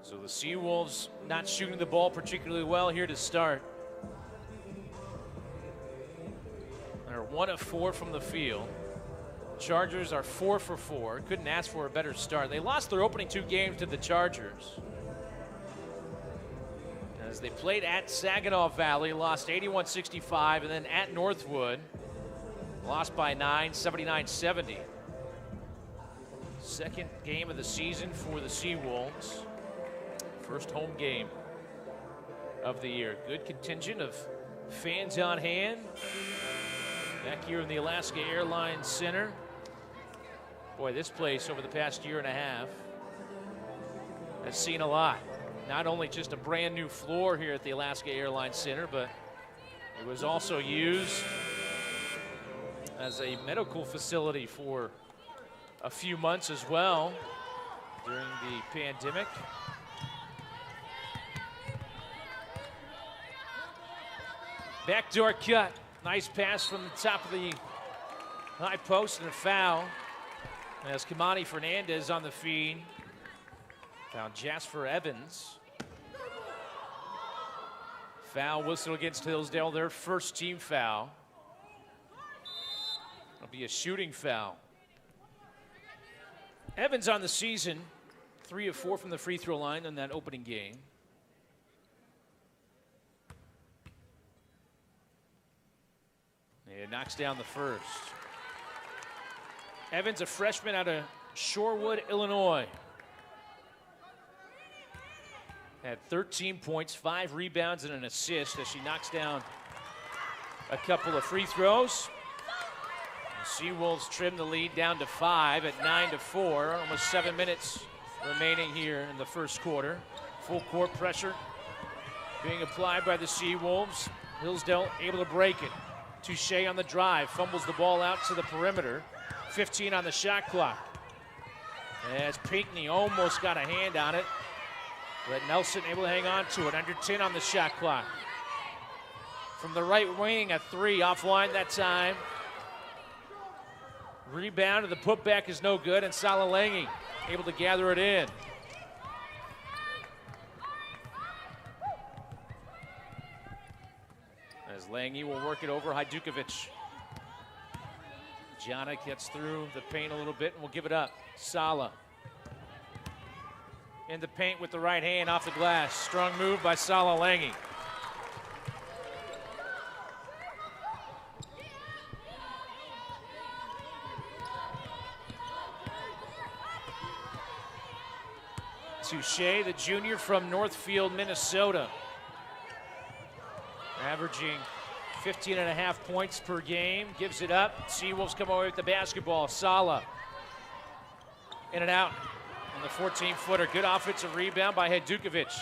So the Seawolves not shooting the ball particularly well here to start. They're 1 of 4 from the field. Chargers are 4 for 4. Couldn't ask for a better start. They lost their opening 2 games to the Chargers, as they played at Saginaw Valley, lost 81-65, and then at Northwood, lost by 9, 79-70. Second game of the season for the Seawolves. First home game of the year. Good contingent of fans on hand back here in the Alaska Airlines Center. Boy, this place over the past year and a half has seen a lot. Not only just a brand new floor here at the Alaska Airlines Center, but it was also used as a medical facility for a few months as well during the pandemic. Backdoor cut. Nice pass from the top of the high post and a foul. As Kamani Fernandez on the feed. Found Jasper Evans. Foul whistle against Hillsdale, their first team foul. It'll be a shooting foul. Evans on the season, 3 of 4 from the free throw line in that opening game. And knocks down the first. Evans, a freshman out of Shorewood, Illinois. Had 13 points, 5 rebounds, and an assist as she knocks down a couple of free throws. The Seawolves trim the lead down to 5 at 9-4. Almost 7 minutes remaining here in the first quarter. Full court pressure being applied by the Seawolves. Hillsdale able to break it. Touche on the drive, fumbles the ball out to the perimeter. 15 on the shot clock. As Pinckney almost got a hand on it, but Nelson able to hang on to it. Under 10 on the shot clock. From the right wing, a 3 offline that time. Rebound, and the putback is no good, and Salalangi able to gather it in. As Langi will work it over Hajdukovic. Jana gets through the paint a little bit and will give it up. Sala in the paint with the right hand off the glass. Strong move by Salalangi. Touche, the junior from Northfield, Minnesota. Averaging 15.5 points per game, gives it up. Seawolves come away with the basketball. Sala in and out on the 14-footer. Good offensive rebound by Hajdukovic.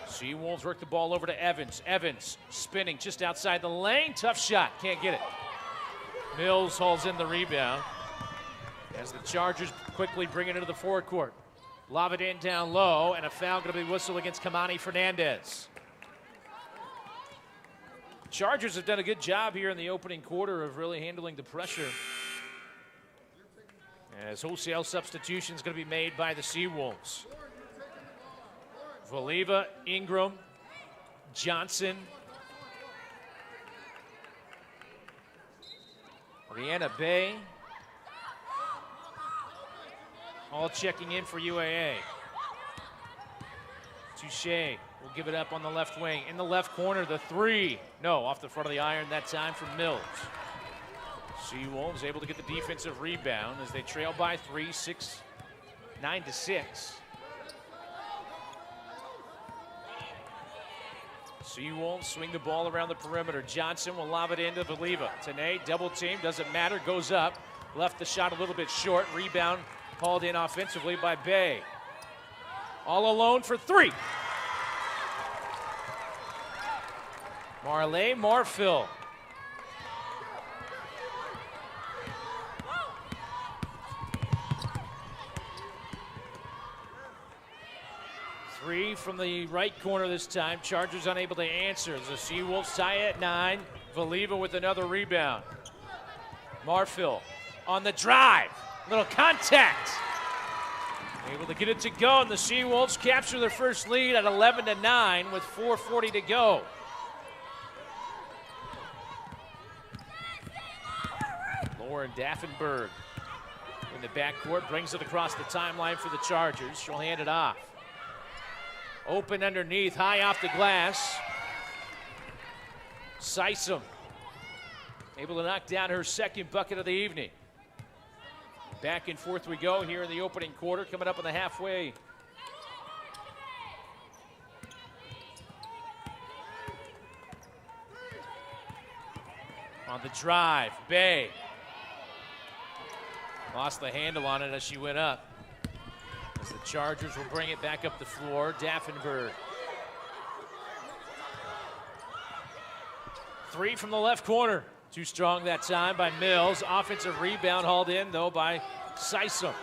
Seawolves work the ball over to Evans. Evans spinning just outside the lane. Tough shot, can't get it. Mills hauls in the rebound as the Chargers quickly bring it into the forecourt. Lob it in down low, and a foul going to be whistled against Kamani Fernandez. Chargers have done a good job here in the opening quarter of really handling the pressure, as wholesale substitutions going to be made by the Seawolves. Valiva, Ingram, Johnson, Rihanna Bay, all checking in for UAA. Touche will give it up on the left wing. In the left corner, the 3. No, off the front of the iron that time from Mills. Seawolves able to get the defensive rebound as they trail by 3, 9-6. Seawolves swing the ball around the perimeter. Johnson will lob it into Valiva. Tanay, double team, doesn't matter, goes up. Left the shot a little bit short. Rebound hauled in offensively by Bay. All alone for 3. Marley Marfil. Three from the right corner this time. Chargers unable to answer. The Seawolves tie at 9. Valiva with another rebound. Marfil on the drive. Little contact. Able to get it to go, and the Seawolves capture their first lead at 11-9 with 4:40 to go. Lauren Daffenberg in the backcourt, brings it across the timeline for the Chargers. She'll hand it off. Open underneath, high off the glass. Sysom able to knock down her second bucket of the evening. Back and forth we go here in the opening quarter, coming up on the halfway. On the drive, Bay. Lost the handle on it as she went up. As the Chargers will bring it back up the floor, Daffenberg. Three from the left corner. Too strong that time by Mills. Offensive rebound hauled in, though, by Sysom.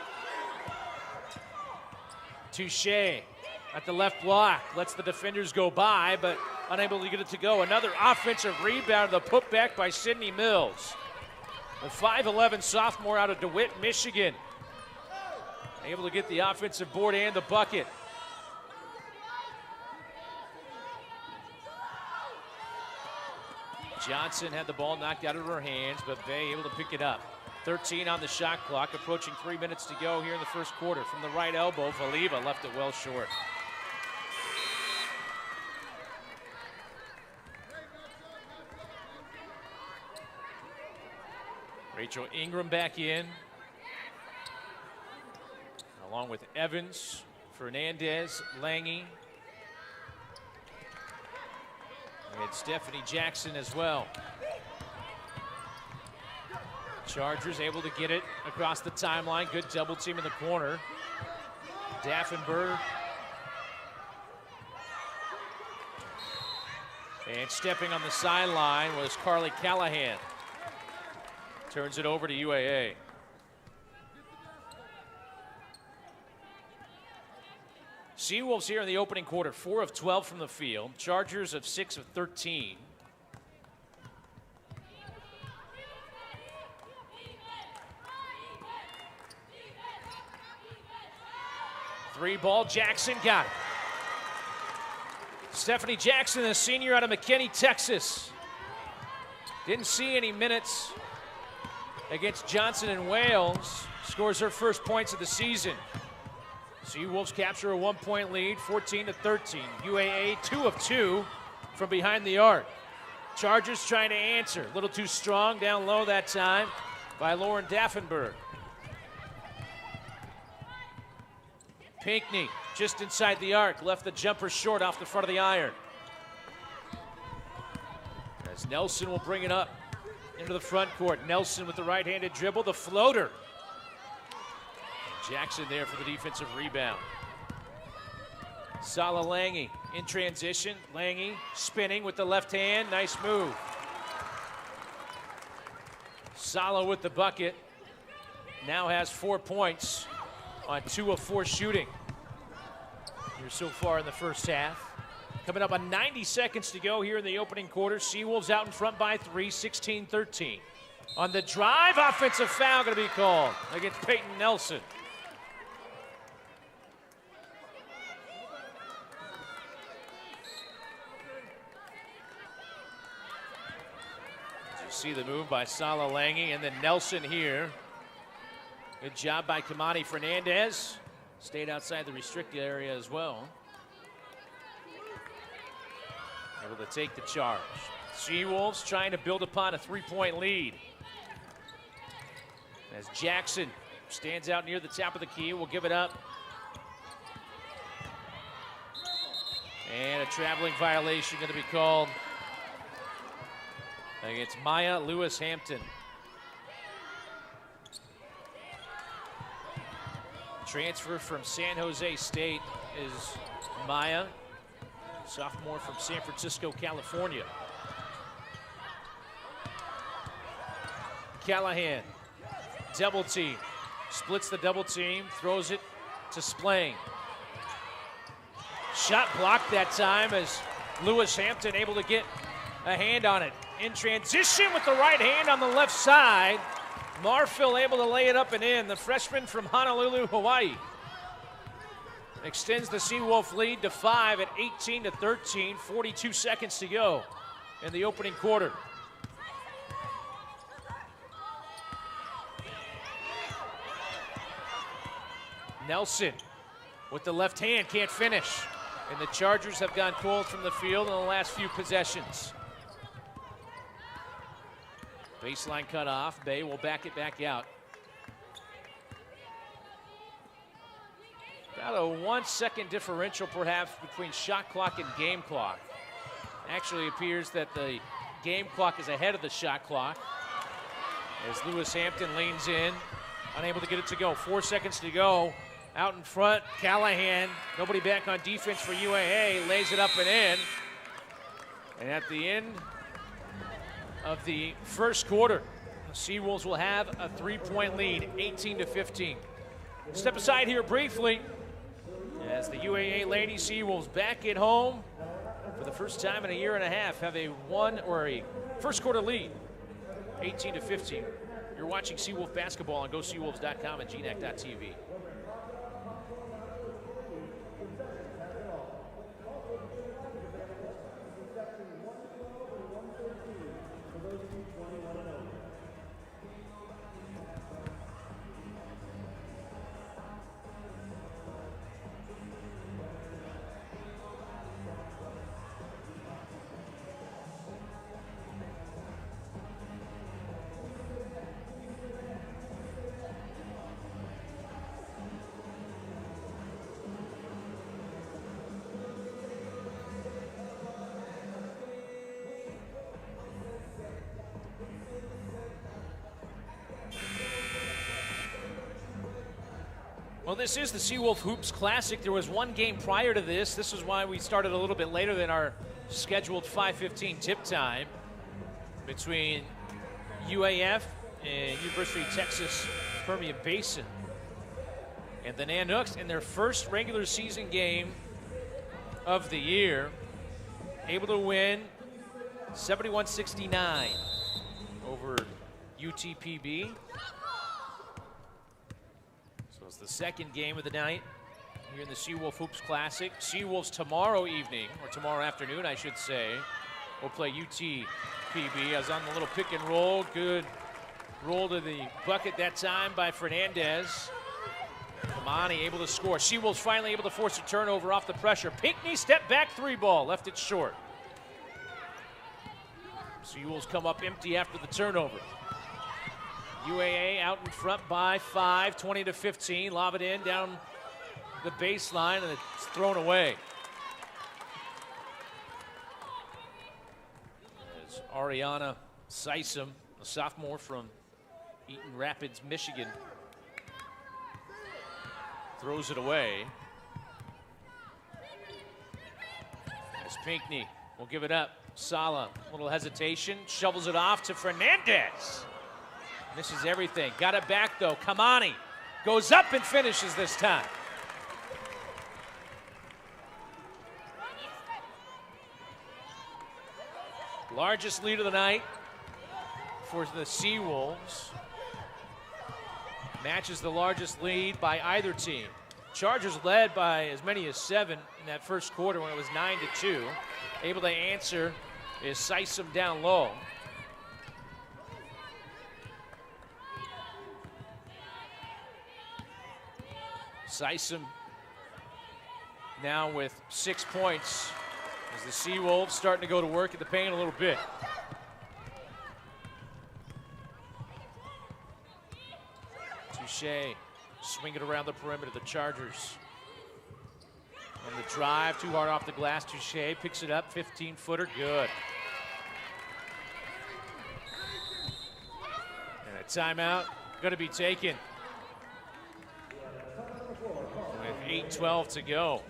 Touche at the left block. Lets the defenders go by, but unable to get it to go. Another offensive rebound, the putback by Sydney Mills. The 5'11 sophomore out of DeWitt, Michigan. Able to get the offensive board and the bucket. Johnson had the ball knocked out of her hands, but Bay able to pick it up. 13 on the shot clock, approaching 3 minutes to go here in the first quarter. From the right elbow, Valiva left it well short. Rachel Ingram back in, along with Evans, Fernandez, Lange, and Stephanie Jackson as well. Chargers able to get it across the timeline. Good double team in the corner. Daffenberg. And stepping on the sideline was Carly Callahan. Turns it over to UAA. Seawolves here in the opening quarter, 4 of 12 from the field. Chargers of 6 of 13. Three ball, Jackson got it. Stephanie Jackson, a senior out of McKinney, Texas. Didn't see any minutes against Johnson and Wales. Scores her first points of the season. Seawolves capture a 1-point lead, 14-13. UAA 2 of 2 from behind the arc. Chargers trying to answer. A little too strong down low that time by Lauren Daffenberg. Pinckney just inside the arc, left the jumper short off the front of the iron. As Nelson will bring it up into the front court. Nelson with the right-handed dribble, the floater. Jackson there for the defensive rebound. Sala Lange in transition. Lange spinning with the left hand. Nice move. Sala with the bucket. Now has 4 points on 2 of 4 shooting here so far in the first half. Coming up on 90 seconds to go here in the opening quarter. Seawolves out in front by 3, 16-13. On the drive, offensive foul going to be called against Peyton Nelson. You see the move by Sala Lange, and then Nelson here. Good job by Kamani Fernandez. Stayed outside the restricted area as well. Able to take the charge. Seawolves trying to build upon a 3-point lead. As Jackson stands out near the top of the key, will give it up. And a traveling violation going to be called against Maya Lewis-Hampton. Transfer from San Jose State is Maya, sophomore from San Francisco, California. Callahan, double team, splits the double team, throws it to Splang. Shot blocked that time as Lewis-Hampton able to get a hand on it. In transition with the right hand on the left side. Marfil able to lay it up and in, the freshman from Honolulu, Hawaii. extends the Seawolf lead to 5 at 18-13, 42 seconds to go in the opening quarter. Nelson with the left hand, can't finish. And the Chargers have gone cold from the field in the last few possessions. Baseline cut off. Bay will back it back out. About a 1 second differential perhaps between shot clock and game clock. Actually appears that the game clock is ahead of the shot clock as Lewis Hampton leans in, unable to get it to go. 4 seconds to go. Out in front, Callahan, nobody back on defense for UAA, lays it up and in. And at the end of the first quarter, the Seawolves will have a 3-point lead, 18-15. Step aside here briefly as the UAA Lady Seawolves back at home for the first time in a year and a half have a first quarter lead, 18-15. You're watching Seawolf basketball on GoSeawolves.com and GNAC.TV. Well, this is the Seawolf Hoops Classic. There was one game prior to this. This is why we started a little bit later than our scheduled 5:15 tip time between UAF and University of Texas Permian Basin. And the Nanooks in their first regular season game of the year, able to win 71-69 over UTPB. It's the second game of the night here in the Seawolf Hoops Classic. Seawolves tomorrow evening, or tomorrow afternoon, I should say, will play UTPB. I was on the little pick and roll. Good roll to the bucket that time by Fernandez. Kamani able to score. Seawolves finally able to force a turnover off the pressure. Pinckney step back three ball, left it short. Seawolves come up empty after the turnover. UAA out in front by 5, 20-15. Lob it in down the baseline, and it's thrown away. As Ariana Sisum, a sophomore from Eaton Rapids, Michigan, throws it away. As Pinckney will give it up. Sala, little hesitation, shovels it off to Fernandez. Misses everything. Got it back, though. Kamani goes up and finishes this time. Largest lead of the night for the Seawolves. Matches the largest lead by either team. Chargers led by as many as 7 in that first quarter when it was 9-2. Able to answer is Sisum down low. Sisum now with 6 points as the Seawolves starting to go to work at the paint a little bit. Touche, swing it around the perimeter, the Chargers. On the drive, too hard off the glass, Touche picks it up, 15-footer, good. And a timeout gonna be taken. 8:12 to go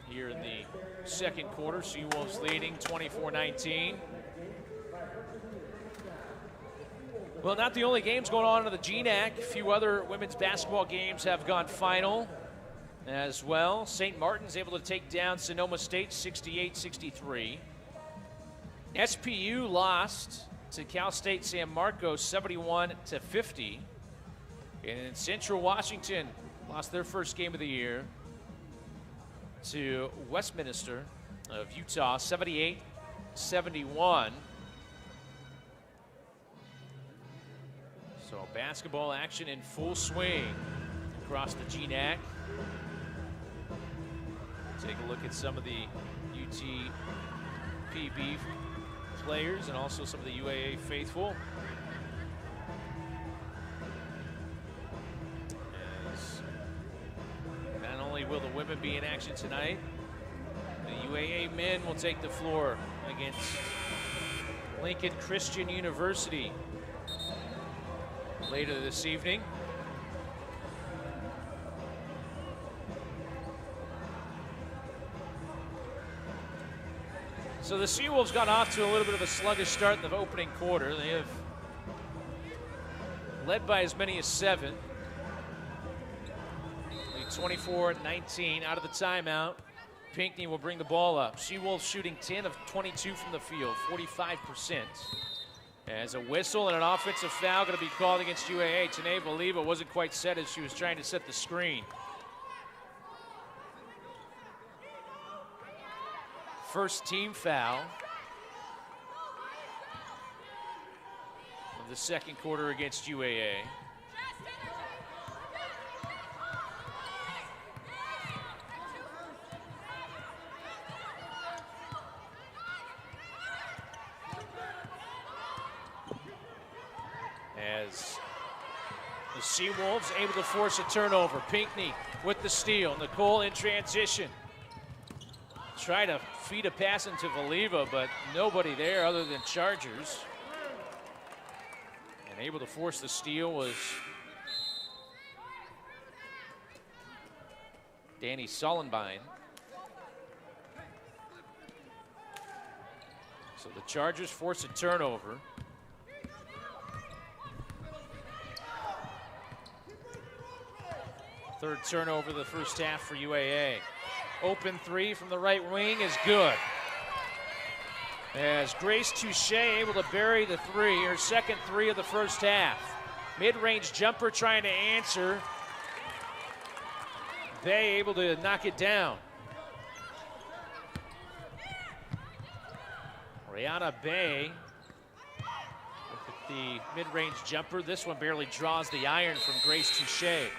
here in the second quarter. Seawolves leading 24-19. Well, not the only games going on in the GNAC. A few other women's basketball games have gone final as well. St. Martin's able to take down Sonoma State 68-63. SPU lost to Cal State San Marcos 71-50. And Central Washington lost their first game of the year to Westminster of Utah, 78-71. So basketball action in full swing across the GNAC. Take a look at some of the UTPB players and also some of the UAA faithful. As not only will the women be in action tonight, the UAA men will take the floor against Lincoln Christian University later this evening. So the Seawolves got off to a little bit of a sluggish start in the opening quarter. They have led by as many as 7. 24-19 out of the timeout. Pinckney will bring the ball up. Seawolves shooting 10 of 22 from the field, 45%. As a whistle and an offensive foul going to be called against UAA. Tanae Valiva wasn't quite set as she was trying to set the screen. First team foul of the second quarter against UAA. As the Seawolves able to force a turnover. Pinckney with the steal. Nicole in transition. Try to feed a pass into Valiva, but nobody there other than Chargers. And able to force the steal was Danny Sollenbein. So the Chargers force a turnover. Third turnover of the first half for UAA. Open three from the right wing is good. As Grace Touche able to bury the three, her second three of the first half. Mid-range jumper trying to answer. Bay able to knock it down. Rihanna Bay with the mid-range jumper. This one barely draws the iron from Grace Touche.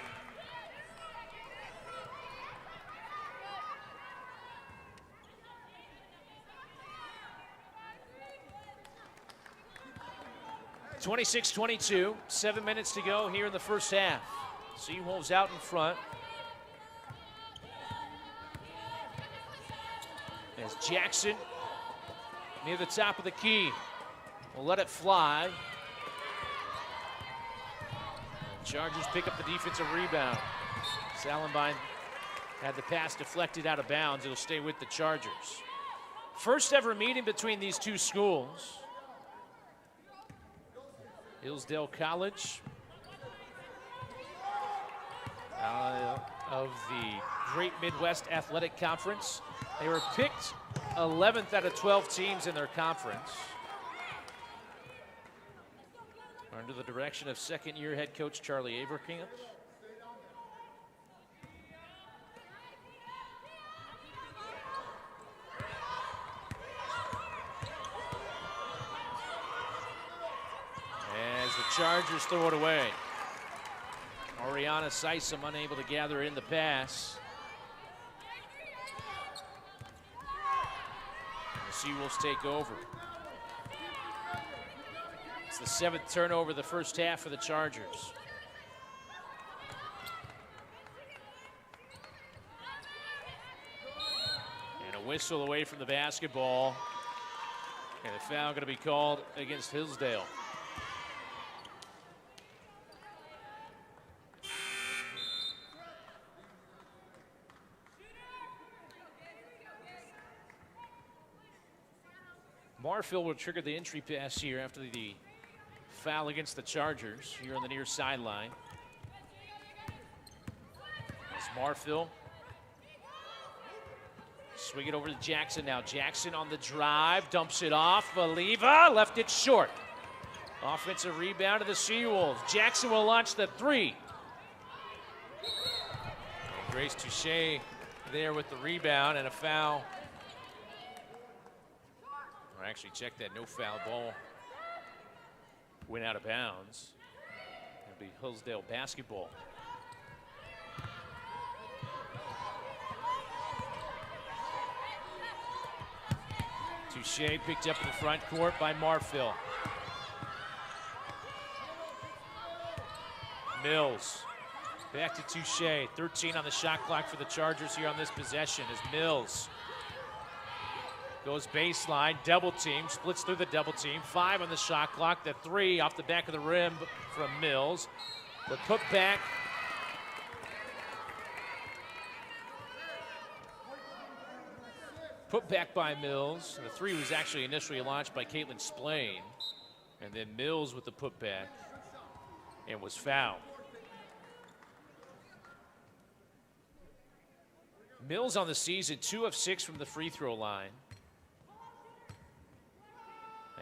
(26-22), 7 minutes to go here in the first half. Seawolves out in front. As Jackson near the top of the key will let it fly. Chargers pick up the defensive rebound. Sollenbein had the pass deflected out of bounds. It'll stay with the Chargers. First ever meeting between these two schools. Hillsdale College of the Great Midwest Athletic Conference. They were picked 11th out of 12 teams in their conference. Under the direction of second-year head coach Charlie Avercamp. As the Chargers throw it away. Oriana Sisum unable to gather in the pass. And the Seawolves take over. It's the 7th turnover of the first half for the Chargers. And a whistle away from the basketball. And a foul going to be called against Hillsdale. Marfield will trigger the entry pass here after the foul against the Chargers here on the near sideline. As Marfield swing it over to Jackson now. Jackson on the drive, dumps it off. Valiva left it short. Offensive rebound to the Seawolves. Jackson will launch the three. And Grace Touche there with the rebound and a foul. Or actually, check that, no foul. Ball went out of bounds. It'll be Hillsdale basketball. Touche picked up in the front court by Marfil. Mills back to Touche. 13 on the shot clock for the Chargers here on this possession as Mills goes baseline, double team, splits through the double team. 5 on the shot clock. The 3 off the back of the rim from Mills. The put back. Put back by Mills. The 3 was actually initially launched by Caitlin Splain. And then Mills with the putback and was fouled. Mills on the season, 2 of 6 from the free throw line.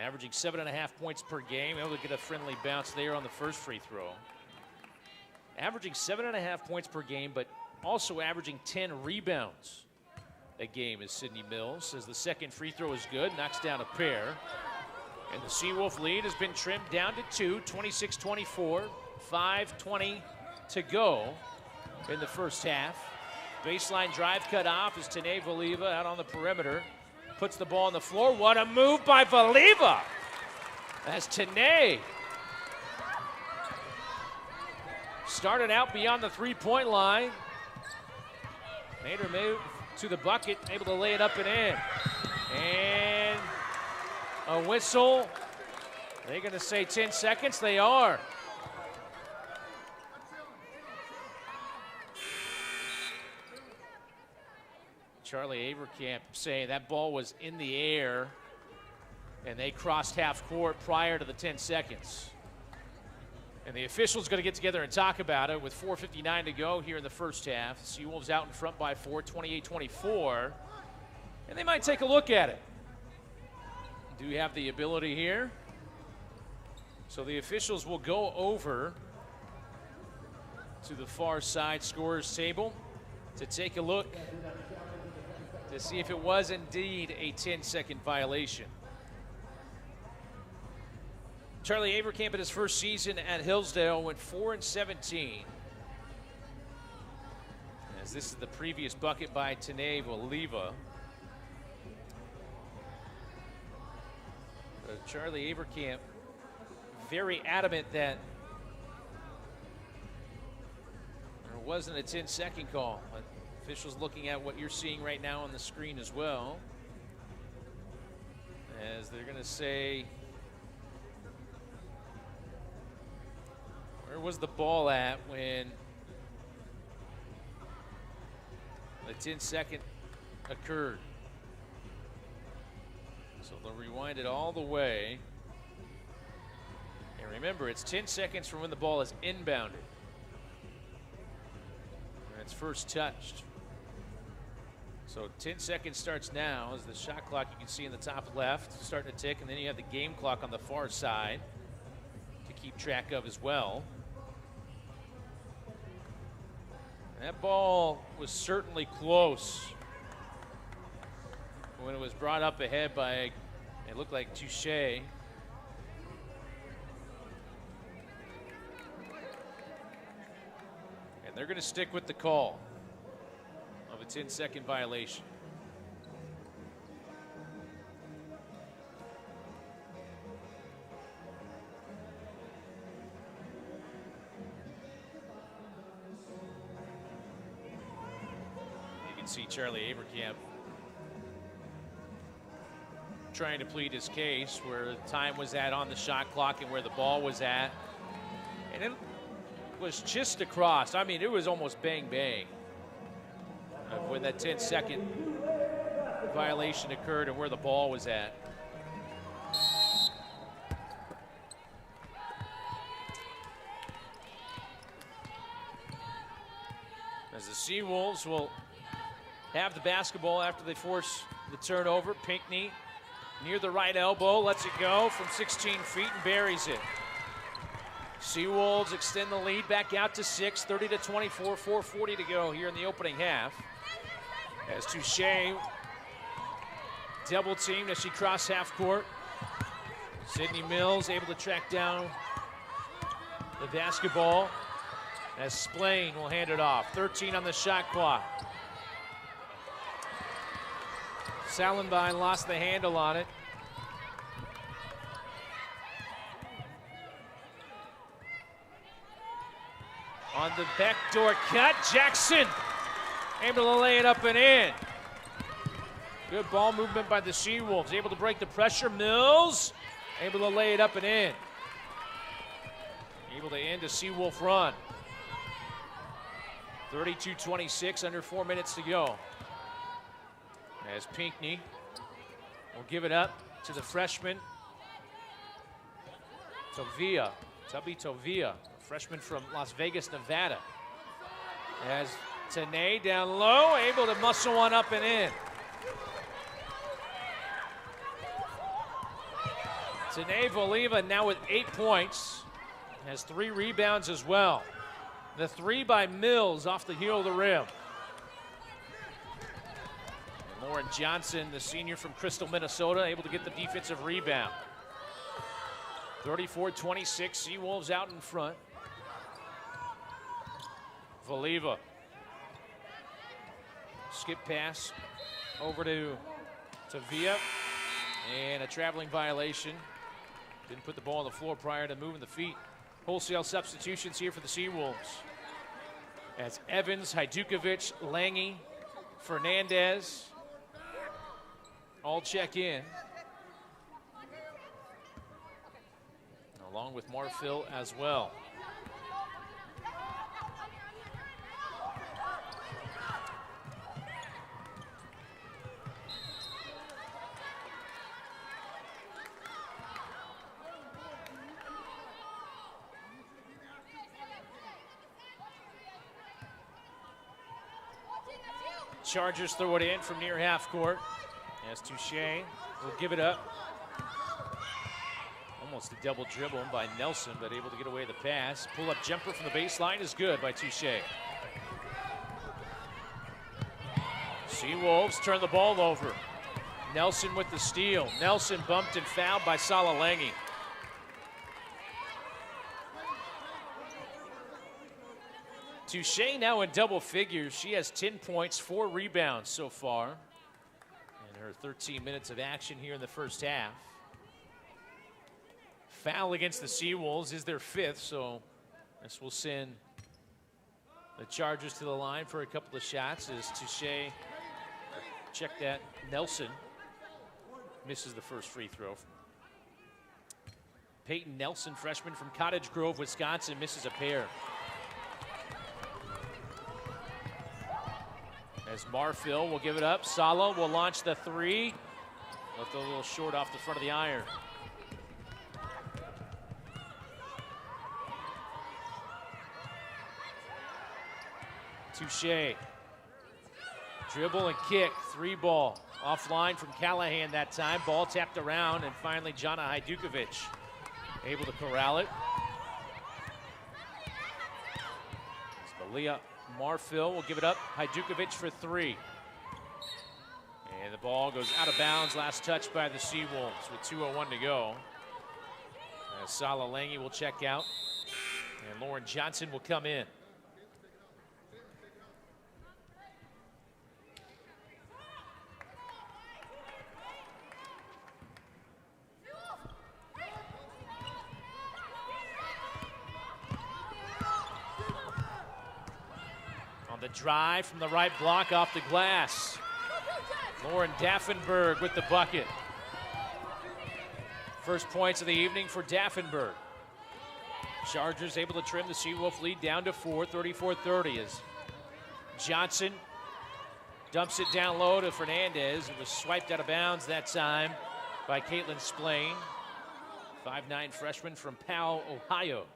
Averaging 7.5 points per game. Able to get a friendly bounce there on the first free throw. Averaging 7.5 points per game, but also averaging 10 rebounds a game is Sydney Mills. As the second free throw is good, knocks down a pair. And the Seawolf lead has been trimmed down to 2, 26-24, 5:20 to go in the first half. Baseline drive cut off as Tanae Valiva out on the perimeter. Puts the ball on the floor. What a move by Valiva. As Tanae started out beyond the three-point line. Made her move to the bucket, able to lay it up and in. And a whistle. They're going to say 10 seconds. They are. Charlie Avercamp saying that ball was in the air and they crossed half court prior to the 10 seconds. And the officials going to get together and talk about it with 4:59 to go here in the first half. Seawolves out in front by 4, 28-24. And they might take a look at it. Do we have the ability here? So the officials will go over to the far side scorers table to take a look to see if it was indeed a 10-second violation. Charlie Avercamp in his first season at Hillsdale went 4-17. As this is the previous bucket by Tanae Valiva. Charlie Avercamp very adamant that there wasn't a 10-second call. But officials looking at what you're seeing right now on the screen as well. As they're going to say, where was the ball at when the 10-second occurred? So they'll rewind it all the way. And remember, it's 10 seconds from when the ball is inbounded. And it's first touched. So 10 seconds starts now as the shot clock you can see in the top left starting to tick, and then you have the game clock on the far side to keep track of as well. And that ball was certainly close when it was brought up ahead by, it looked like Touche. And they're going to stick with the call of a 10-second violation. You can see Charlie Avercamp trying to plead his case where the time was at on the shot clock and where the ball was at. And it was just across. I mean, it was almost bang, bang when that 10-second violation occurred and where the ball was at. As the Seawolves will have the basketball after they force the turnover. Pinckney near the right elbow, lets it go from 16 feet and buries it. Seawolves extend the lead back out to 6, 30-24, 4:40 to go here in the opening half. As Touche double teamed as she crossed half court. Sydney Mills able to track down the basketball as Splain will hand it off. 13 on the shot clock. Salenbein lost the handle on it. On the backdoor cut, Jackson able to lay it up and in. Good ball movement by the Seawolves. Able to break the pressure. Mills able to lay it up and in. Able to end a Seawolf run. 32-26, under 4 minutes to go. As Pinckney will give it up to the freshman, Tubby Tovia, a freshman from Las Vegas, Nevada. As Tanae down low, able to muscle one up and in. Tanae Voliva now with 8 points, has 3 rebounds as well. The 3 by Mills off the heel of the rim. And Lauren Johnson, the senior from Crystal, Minnesota, able to get the defensive rebound. 34-26, Seawolves out in front. Voliva. Skip pass over to Via. And a traveling violation. Didn't put the ball on the floor prior to moving the feet. Wholesale substitutions here for the Seawolves. As Evans, Hajdukovic, Lange, Fernandez all check in. Along with Marfil as well. Chargers throw it in from near half court. As Touche will give it up. Almost a double dribble by Nelson, but able to get away the pass. Pull-up jumper from the baseline is good by Touche. Seawolves turn the ball over. Nelson with the steal. Nelson bumped and fouled by Sala Lange. Touche now in double figures. She has 10 points, 4 rebounds so far in her 13 minutes of action here in the first half. Foul against the Seawolves is their 5th, so this will send the Chargers to the line for a couple of shots as Touche, check that, Nelson misses the first free throw. Peyton Nelson, freshman from Cottage Grove, Wisconsin, misses a pair. As Marfil will give it up. Sala will launch the 3. Left a little short off the front of the iron. Touche. Dribble and kick. 3 ball. Offline from Callahan that time. Ball tapped around, and finally Jana Hajdukovic able to corral it. Leah Marfil will give it up. Hajdukovic for 3. And the ball goes out of bounds. Last touch by the Seawolves with 2:01 to go. As Sala Lange will check out. And Lauren Johnson will come in. The drive from the right block off the glass. Lauren Daffenberg with the bucket. First points of the evening for Daffenberg. Chargers able to trim the Seawolf lead down to 4, 34-30 as Johnson dumps it down low to Fernandez. It was swiped out of bounds that time by Caitlin Splain. 5'9" freshman from Powell, Ohio.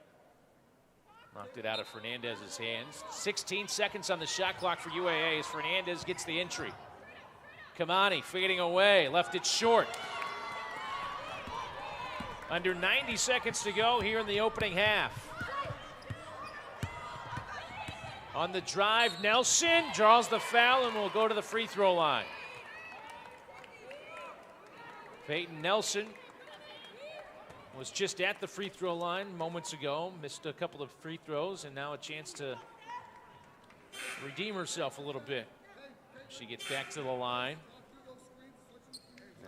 Knocked it out of Fernandez's hands. 16 seconds on the shot clock for UAA as Fernandez gets the entry. Kamani fading away, left it short. Under 90 seconds to go here in the opening half. On the drive, Nelson draws the foul and will go to the free throw line. Peyton Nelson was just at the free throw line moments ago, missed a couple of free throws, and now a chance to redeem herself a little bit. She gets back to the line.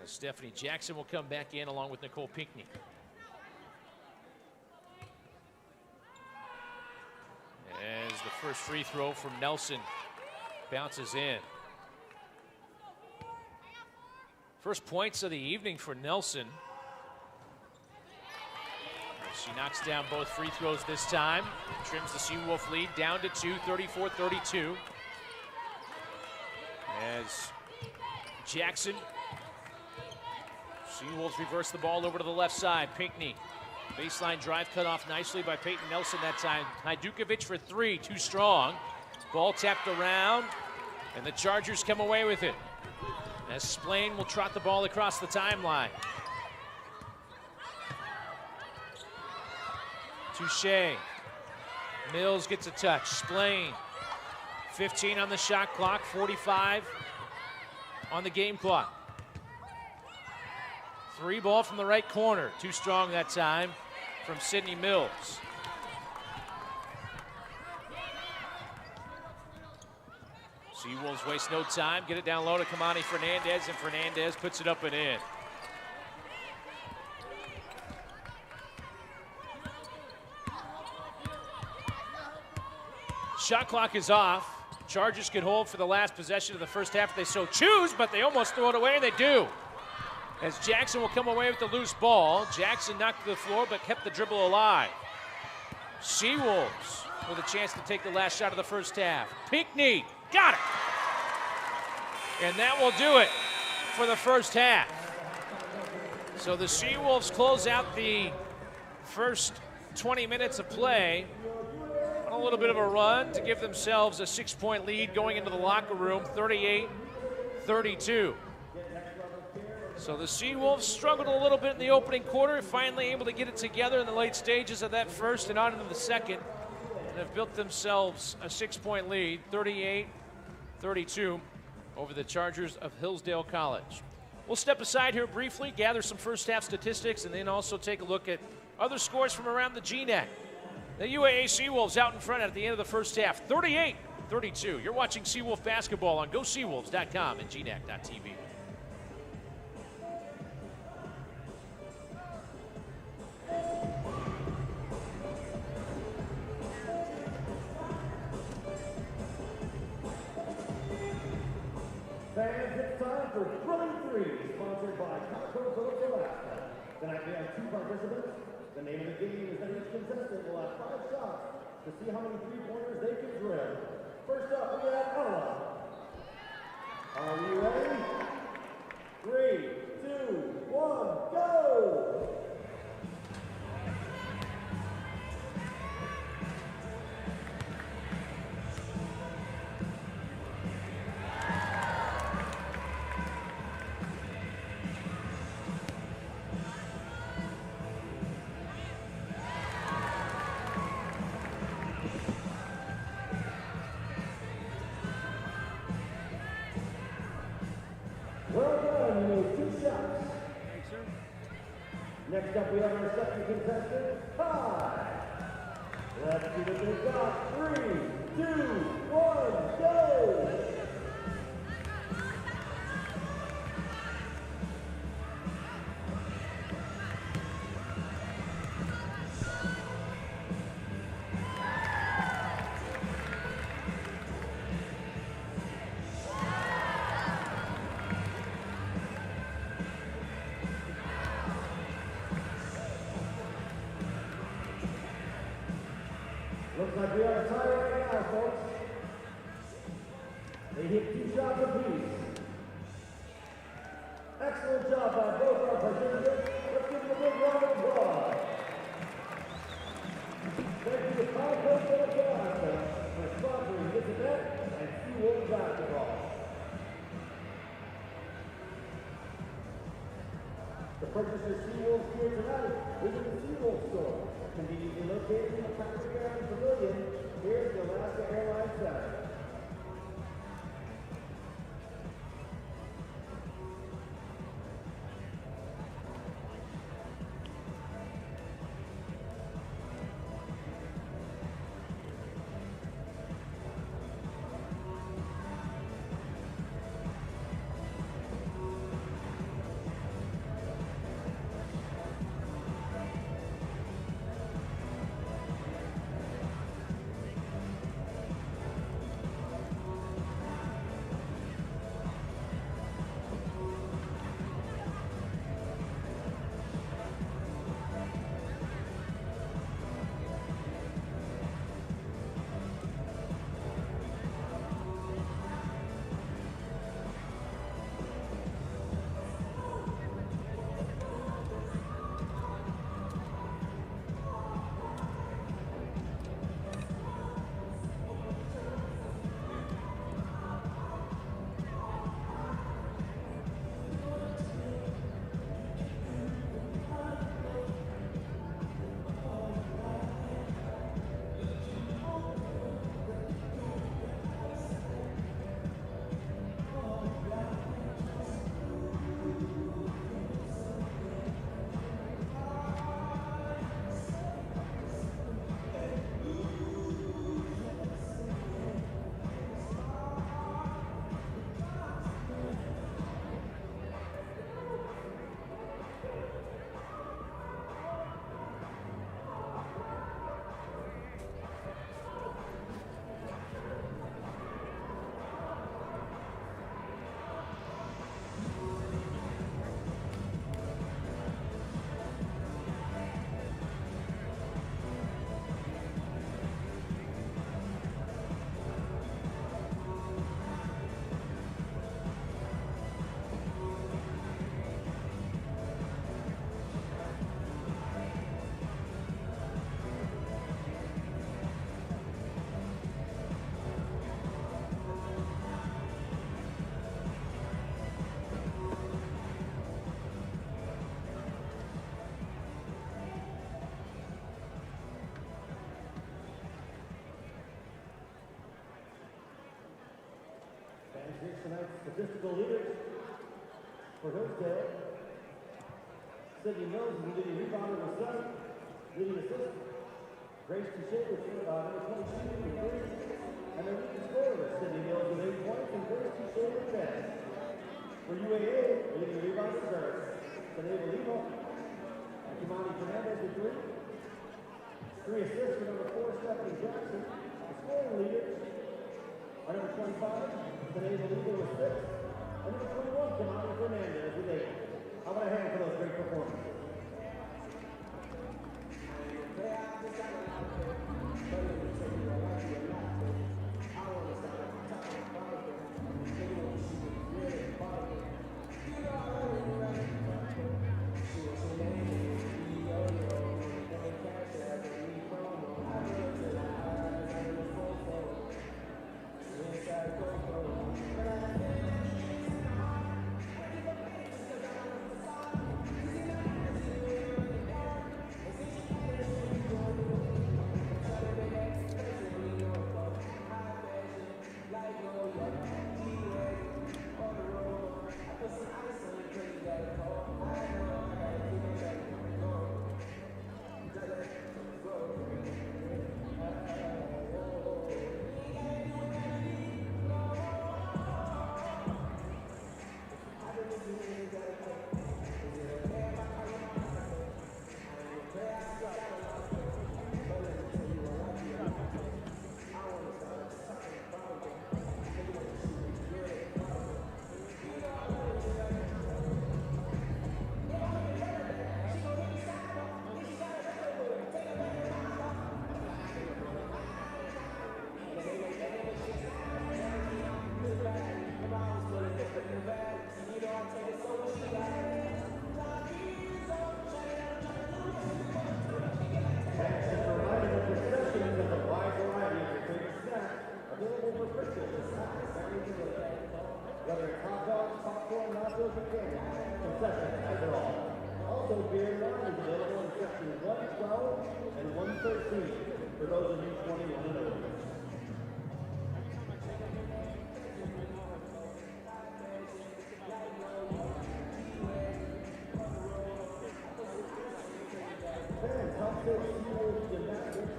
Stephanie Jackson will come back in along with Nicole Pinckney. As the first free throw from Nelson bounces in. First points of the evening for Nelson. She knocks down both free throws this time. Trims the Seawolf lead down to 2, 34-32. As Jackson, Seawolves reverse the ball over to the left side. Pinckney, baseline drive cut off nicely by Peyton Nelson that time. Hajdukovic for three, too strong. Ball tapped around, and the Chargers come away with it. As Splain will trot the ball across the timeline. Touche. Mills gets a touch. Splain. 15 on the shot clock, 45 on the game clock. Three ball from the right corner. Too strong that time from Sydney Mills. Seawolves waste no time. Get it down low to Kamani Fernandez, and Fernandez puts it up and in. Shot clock is off. Chargers can hold for the last possession of the first half if they so choose, but they almost throw it away, and they do. As Jackson will come away with the loose ball. Jackson knocked to the floor, but kept the dribble alive. Seawolves with a chance to take the last shot of the first half. Pinckney, got it! And that will do it for the first half. So the Seawolves close out the first 20 minutes of play on a little bit of a run to give themselves a 6-point lead going into the locker room, 38-32. So the Seawolves struggled a little bit in the opening quarter, finally able to get it together in the late stages of that first and on into the second, and have built themselves a 6-point lead, 38-32, over the Chargers of Hillsdale College. We'll step aside here briefly, gather some first half statistics, and then also take a look at other scores from around the GNAC. The UAA Seawolves out in front at the end of the first half, 38-32. You're watching Seawolf basketball on GoSeawolves.com and GNAC.tv. Fans, it's time for Thrilling Three, sponsored by Costco Phillips Alaska. Tonight we have 2 participants. The name of the game is that each contestant will have 5 shots to see how many three-pointers they can drill. First up, we have Ella. Are we ready? 3, 2, 1, go! Well done, you made 2 shots. Thanks, sir. Next up, we have our second contestant, Ty. Let's see what they've got. 3, 2, 1, go! Looks like we are a tie right now, folks. They hit 2 shots apiece. Excellent job by both our participants. Let's give them a big round of applause. Thank you to Costco Phillips Alaska for sponsoring this event and Seawolves basketball. To purchase your Seawolves gear tonight, visit the Seawolves store. Conveniently located in the Patrick Airline Pavilion, here at the Alaska Airlines here's tonight's statistical leaders for Hillsdale. Sydney Mills is the leading rebounder with 7, leading assist. Grace Touche with number 22 with 3. And their leading scorer, Sydney Mills with 8 points and Grace Touche with 10. For UAA, leading rebounders are Saneva Limo and Kimani Fernandez with 3. 3 assists for number 4, Stephanie Jackson. The scoring leaders are number 25, Saneva Limo with 6. And number 21, Kimani Fernandez with 8. How about a hand for those great performances? Whether it's hot dogs, popcorn, nachos, or candy, concessions has it all. Also, beer and wine is available in sections 112 and 113 for those of you 21 and over. Fans, help save SeaWorld Gymnastics.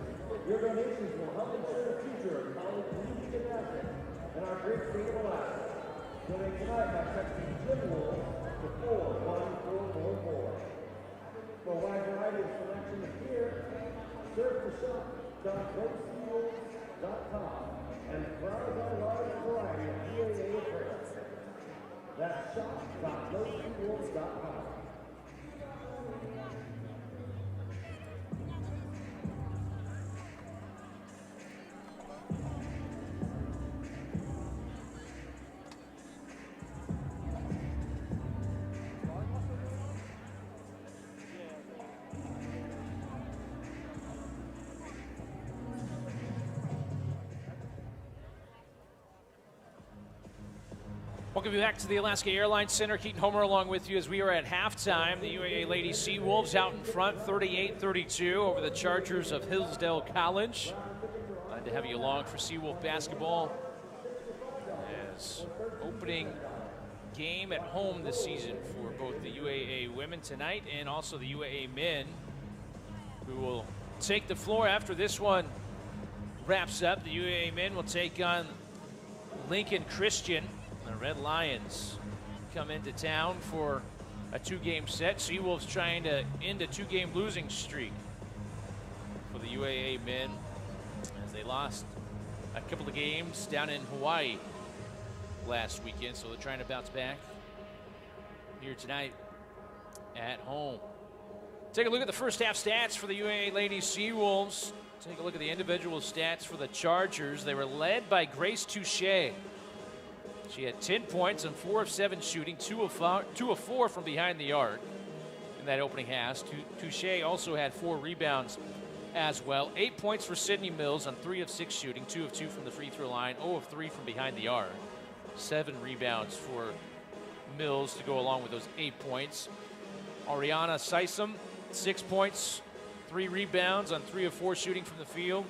Your donations will help ensure the future of college collegiate gymnastics in our great state of Alaska. Donate tonight by texting Gym Wolves to 41444. For a wide variety of selection of gear, search for shop.goseawolves.com and browse our large variety of UAA apparel. That's shop.goseawolves.com. Welcome back to the Alaska Airlines Center. Keaton Homer along with you as we are at halftime. The UAA Lady Seawolves out in front, 38-32 over the Chargers of Hillsdale College. Glad to have you along for Seawolf basketball as opening game at home this season for both the UAA women tonight and also the UAA men, who will take the floor after this one wraps up. The UAA men will take on Lincoln Christian. The Red Lions come into town for a 2-game set. Seawolves trying to end a 2-game losing streak for the UAA men as they lost a couple of games down in Hawaii last weekend. So they're trying to bounce back here tonight at home. Take a look at the first half stats for the UAA Ladies Seawolves. Take a look at the individual stats for the Chargers. They were led by Grace Touche. She had 10 points and 4 of 7 shooting, 2 of 4 from behind the arc in that opening half. Touche also had 4 rebounds as well. 8 points for Sydney Mills on 3 of 6 shooting, 2 of 2 from the free throw line, 0 of 3 from behind the arc. 7 rebounds for Mills to go along with those 8 points. Ariana Sysum, 6 points, 3 rebounds on 3 of 4 shooting from the field.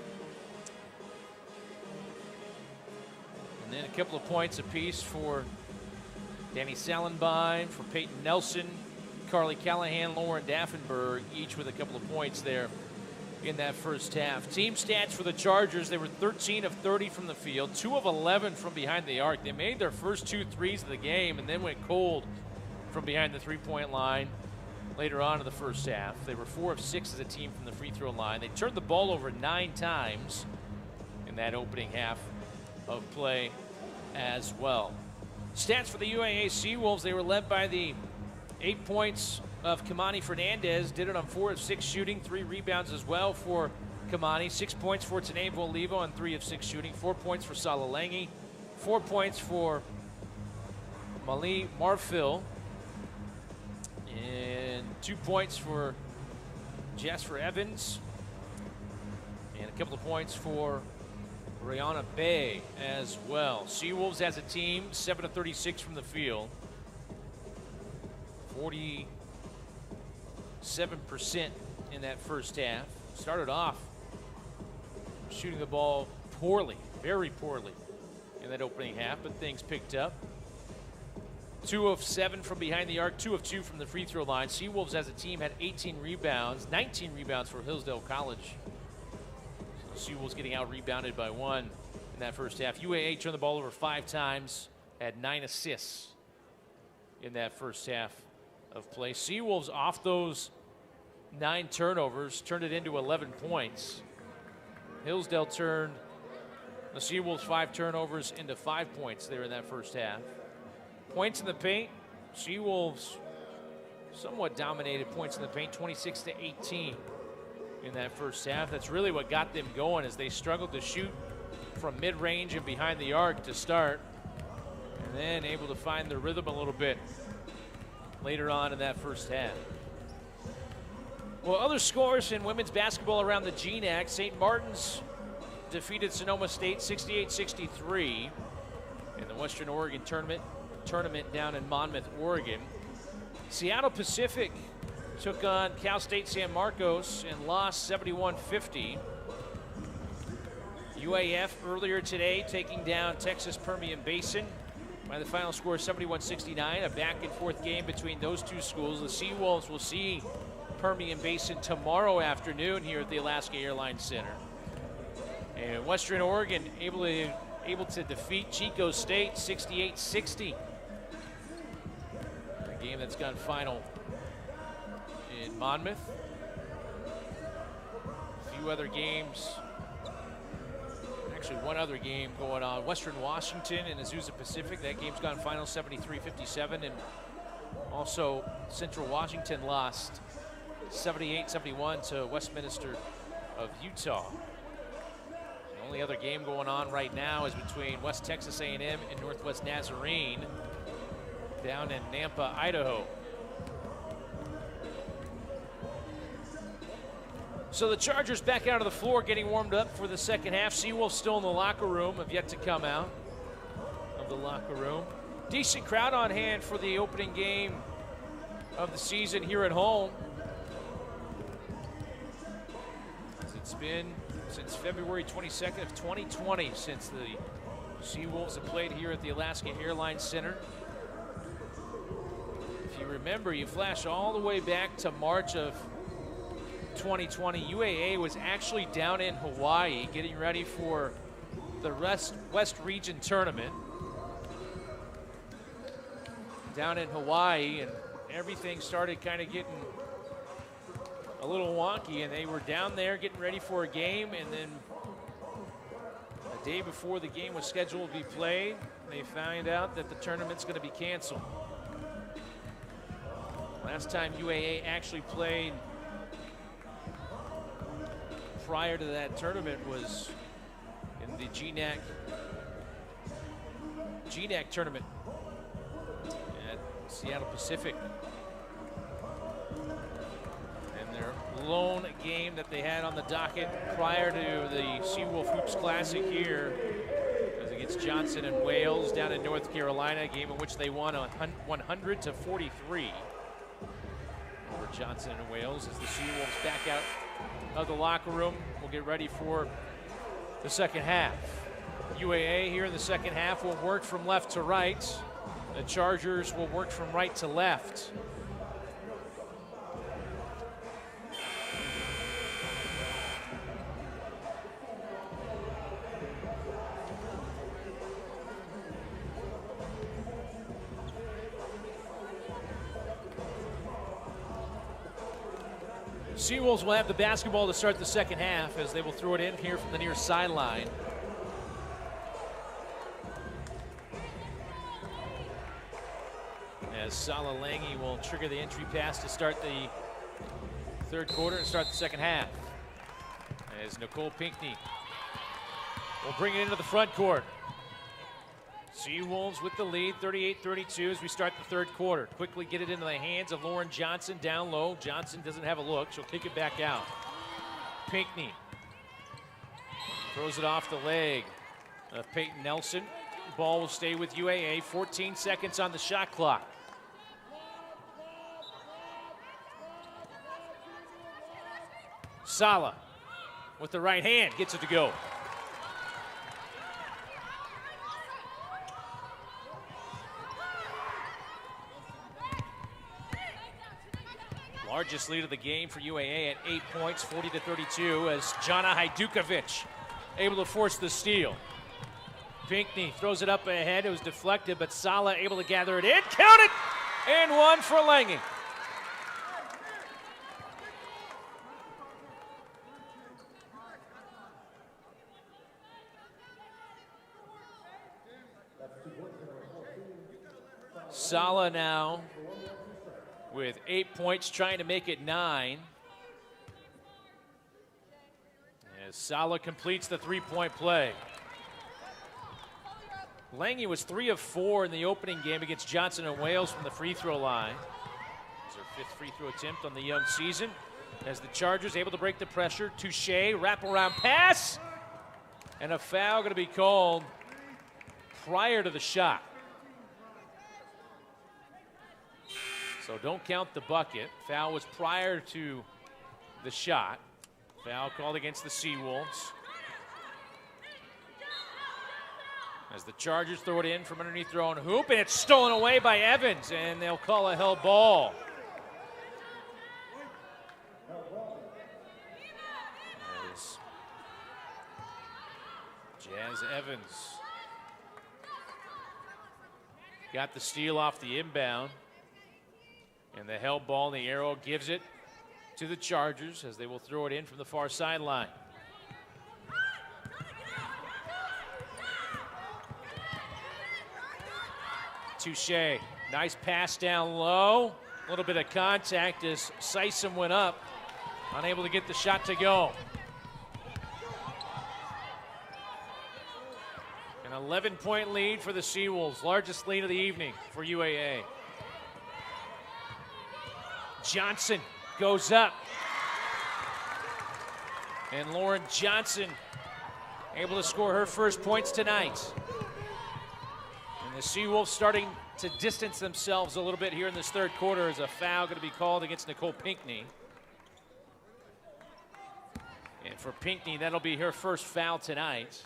And then a couple of points apiece for Danny Salenbein, for Peyton Nelson, Carly Callahan, Lauren Daffenberg, each with a couple of points there in that first half. Team stats for the Chargers, they were 13 of 30 from the field, 2 of 11 from behind the arc. They made their first 2 threes of the game and then went cold from behind the three-point line later on in the first half. They were 4 of 6 as a team from the free throw line. They turned the ball over 9 times in that opening half of play as well. Stats for the UAA Seawolves, they were led by the 8 points of Kamani Fernandez, did it on 4 of 6 shooting, 3 rebounds as well for Kamani, 6 points for Tanae Volivo on 3 of 6 shooting, 4 points for Salalangi, 4 points for Mali Marfil, and 2 points for Jasper Evans, and a couple of points for Rihanna Bay as well. Seawolves as a team, 7 of 36 from the field, 47% in that first half. Started off shooting the ball poorly, very poorly in that opening half, but things picked up. 2 of 7 from behind the arc, 2 of 2 from the free throw line. Seawolves as a team had 18 rebounds, 19 rebounds for Hillsdale College. So Seawolves getting out rebounded by 1 in that first half. UAA turned the ball over 5 times, had 9 assists in that first half of play. Seawolves off those 9 turnovers turned it into 11 points. Hillsdale turned the Seawolves 5 turnovers into 5 points there in that first half. Points in the paint, Seawolves somewhat dominated points in the paint, 26 to 18 in that first half. That's really what got them going, as they struggled to shoot from mid-range and behind the arc to start, and then able to find their rhythm a little bit later on in that first half. Well, other scores in women's basketball around the GNAC. St. Martin's defeated Sonoma State 68-63 in the Western Oregon tournament down in Monmouth, Oregon. Seattle Pacific took on Cal State San Marcos and lost 71-50. UAF earlier today taking down Texas Permian Basin by the final score 71-69, a back-and-forth game between those two schools. The Seawolves will see Permian Basin tomorrow afternoon here at the Alaska Airlines Center. And Western Oregon able to defeat Chico State 68-60. A game that's gone final in Monmouth. A few other games. Actually, one other game going on. Western Washington and Azusa Pacific. That game's gone final 73-57. And also Central Washington lost 78-71 to Westminster of Utah. The only other game going on right now is between West Texas A&M and Northwest Nazarene down in Nampa, Idaho. So the Chargers back out of the floor, getting warmed up for the second half. Seawolves still in the locker room, have yet to come out of the locker room. Decent crowd on hand for the opening game of the season here at home. It's been since February 22nd of 2020 since the Seawolves have played here at the Alaska Airlines Center. If you remember, you flash all the way back to March of 2020. UAA was actually down in Hawaii getting ready for the West Region Tournament down in Hawaii, and everything started kind of getting a little wonky, and they were down there getting ready for a game, and then a day before the game was scheduled to be played, they found out that the tournament's going to be canceled. Last time UAA actually played prior to that tournament was in the GNAC tournament at Seattle Pacific. Their lone game that they had on the docket prior to the Seawolf Hoops Classic here as against Johnson and Wales down in North Carolina, a game in which they won 100-43 over Johnson and Wales. As the Seawolves back out of the locker room, we'll get ready for the second half. UAA here in the second half will work from left to right. The Chargers will work from right to left. Seawolves will have the basketball to start the second half as they will throw it in here from the near sideline. As Sala Lange will trigger the entry pass to start the third quarter and start the second half. As Nicole Pinckney will bring it into the front court. Seawolves with the lead, 38-32 as we start the third quarter. Quickly get it into the hands of Lauren Johnson down low. Johnson doesn't have a look. She'll kick it back out. Pinckney throws it off the leg of Peyton Nelson. Ball will stay with UAA. 14 seconds on the shot clock. Sala with the right hand gets it to go. Largest lead of the game for UAA at 8 points, 40-32, as Jana Hajdukovic able to force the steal. Pinckney throws it up ahead. It was deflected, but Sala able to gather it in. Count it! And one for Lange. Sala now with 8 points, trying to make it 9. As Sala completes the three-point play. Lange was 3 of 4 in the opening game against Johnson and Wales from the free throw line. It's her 5th free throw attempt on the young season. As the Chargers able to break the pressure. Touche, wraparound pass. And a foul going to be called prior to the shot. So don't count the bucket. Foul was prior to the shot. Foul called against the Seawolves. As the Chargers throw it in from underneath their own hoop, and it's stolen away by Evans, and they'll call a held ball. As Jazz Evans got the steal off the inbound. And the held ball, and the arrow gives it to the Chargers as they will throw it in from the far sideline. Touche, nice pass down low. A little bit of contact as Sysom went up, unable to get the shot to go. An 11-point lead for the Seawolves, largest lead of the evening for UAA. Johnson goes up. And Lauren Johnson able to score her first points tonight. And the Seawolves starting to distance themselves a little bit here in this third quarter as a foul going to be called against Nicole Pinckney. And for Pinckney, that'll be her first foul tonight.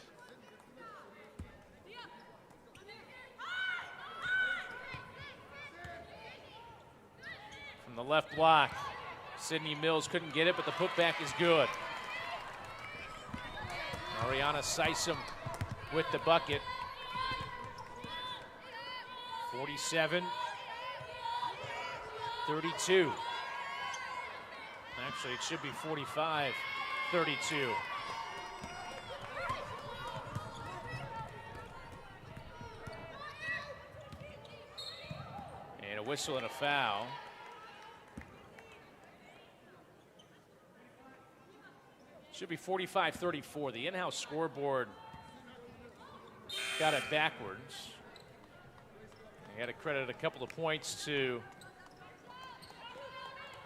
From the left block, Sydney Mills couldn't get it, but the putback is good. Ariana Sysom with the bucket. 47-32. Actually, it should be 45-32. And a whistle and a foul. Should be 45-34. The in-house scoreboard got it backwards. They had to credit a couple of points to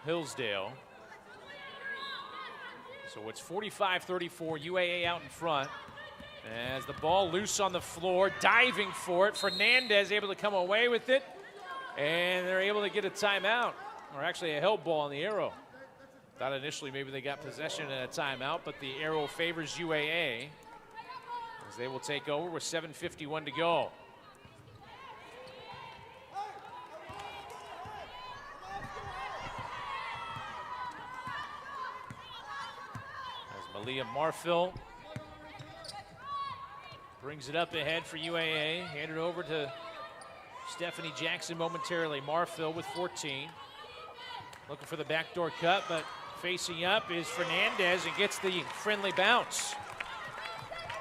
Hillsdale. So it's 45-34, UAA out in front. As the ball loose on the floor, diving for it. Fernandez able to come away with it. And they're able to get a timeout, or actually a held ball on the arrow. Thought initially maybe they got possession and a timeout, but the arrow favors UAA. as they will take over with 7:51 to go. As Malia Marfil brings it up ahead for UAA. Handed over to Stephanie Jackson momentarily. Marfil with 14. Looking for the backdoor cut, but facing up is Fernandez and gets the friendly bounce.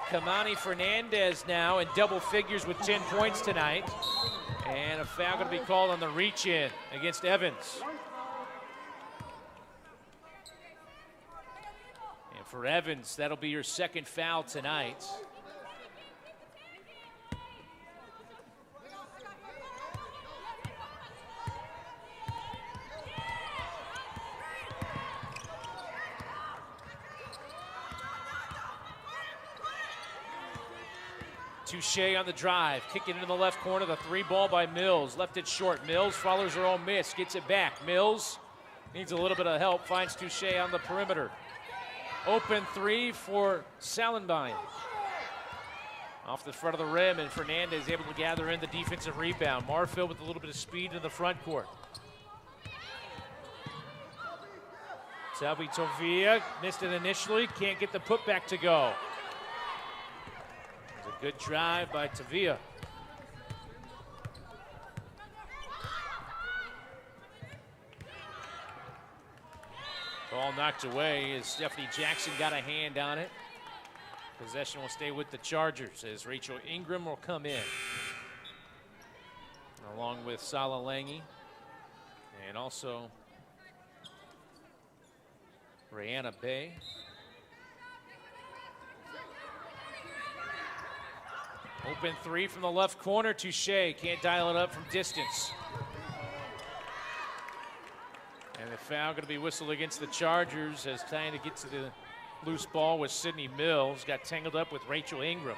Kamani Fernandez now in double figures with 10 points tonight. And a foul going to be called on the reach-in against Evans. And for Evans, that'll be your second foul tonight. Touche on the drive, kick it into the left corner, the three ball by Mills, left it short. Mills follows her own miss, gets it back. Mills needs a little bit of help, finds Touche on the perimeter. Open three for Salenbein. Off the front of the rim, and Fernandez able to gather in the defensive rebound. Marfil with a little bit of speed in the front court. Selby Tovia missed it initially, can't get the putback to go. Good drive by Tavia. Ball knocked away as Stephanie Jackson got a hand on it. Possession will stay with the Chargers as Rachel Ingram will come in. Along with Sala Langi and also Rihanna Bay. Open three from the left corner. Touche can't dial it up from distance. And the foul going to be whistled against the Chargers as trying to get to the loose ball with Sydney Mills. Got tangled up with Rachel Ingram.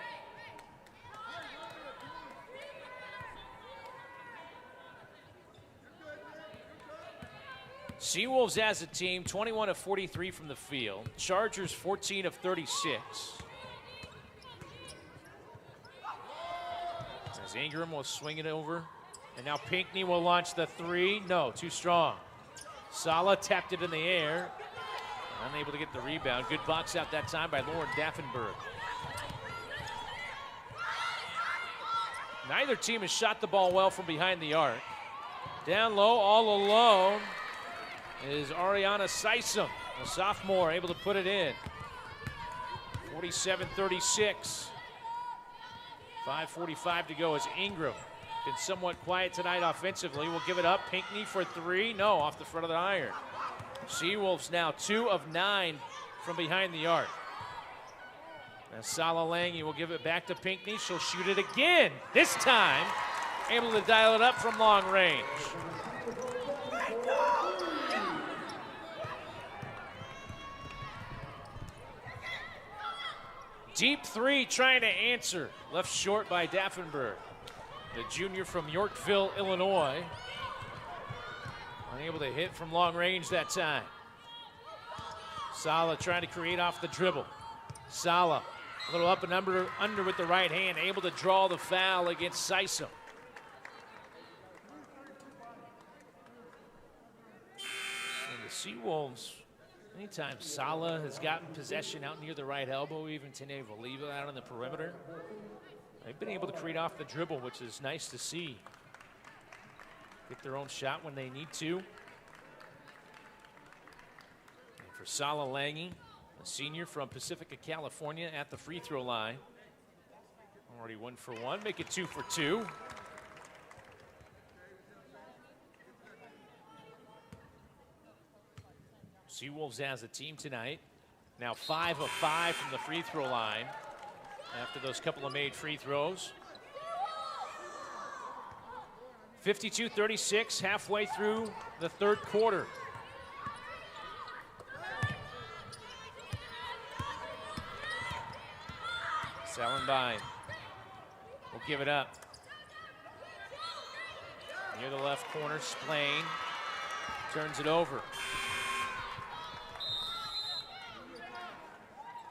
Seawolves as a team, 21 of 43 from the field. Chargers 14 of 36. As Ingram will swing it over. And now Pinckney will launch the three. No, too strong. Sala tapped it in the air. Unable to get the rebound. Good box out that time by Lauren Daffenberg. Neither team has shot the ball well from behind the arc. Down low, all alone, is Ariana Sisum, a sophomore, able to put it in. 47-36. 5:45 to go as Ingram been somewhat quiet tonight offensively. We'll give it up. Pinckney for three. No, off the front of the iron. Seawolves now 2 of 9 from behind the arc. Now Sala Langi will give it back to Pinckney. She'll shoot it again. This time, able to dial it up from long range. Deep three trying to answer. Left short by Daffenberg. The junior from Yorkville, Illinois. Unable to hit from long range that time. Sala trying to create off the dribble. Sala, a little up and under with the right hand, able to draw the foul against Sisum. And the Seawolves, anytime Sala has gotten possession out near the right elbow, even Tene Valiva out on the perimeter, they've been able to create off the dribble, which is nice to see. Get their own shot when they need to. And for Sala Langi, a senior from Pacifica, California, at the free throw line. Already 1 for 1, make it 2 for 2. Seawolves as a team tonight. Now 5 of 5 from the free throw line after those couple of made free throws. 52-36, halfway through the third quarter. Salenbein will give it up. Near the left corner, Splain turns it over.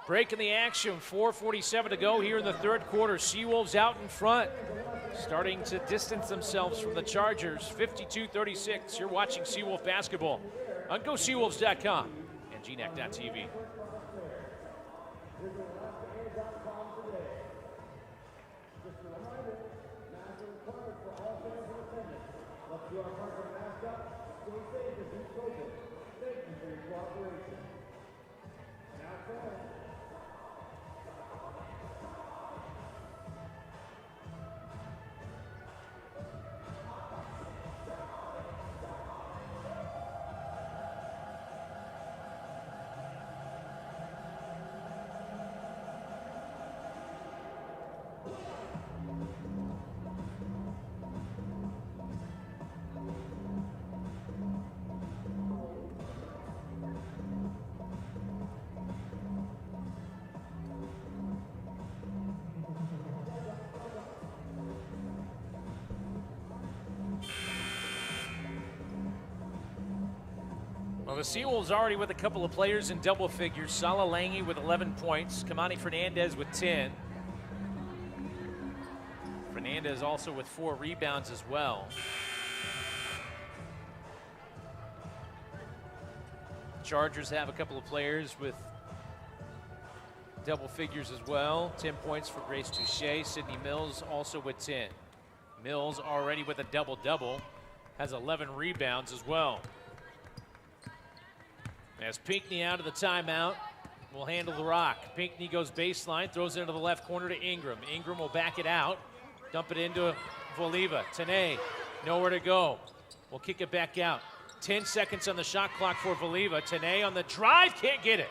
Breaking the action, 4:47 to go here in the third quarter. Seawolves out in front, starting to distance themselves from the Chargers, 52-36. You're watching Seawolf basketball on GoSeawolves.com and GNAC.TV. Well, the Seawolves already with a couple of players in double figures. Sala Lange with 11 points. Kamani Fernandez with 10. Fernandez also with 4 rebounds as well. Chargers have a couple of players with double figures as well. 10 points for Grace Touche. Sydney Mills also with 10. Mills already with a double-double. Has 11 rebounds as well. As Pinckney out of the timeout, will handle the rock. Pinckney goes baseline, throws it into the left corner to Ingram. Ingram will back it out, dump it into Voliva. Tene, nowhere to go. We'll kick it back out. 10 seconds on the shot clock for Voliva. Tene on the drive, can't get it.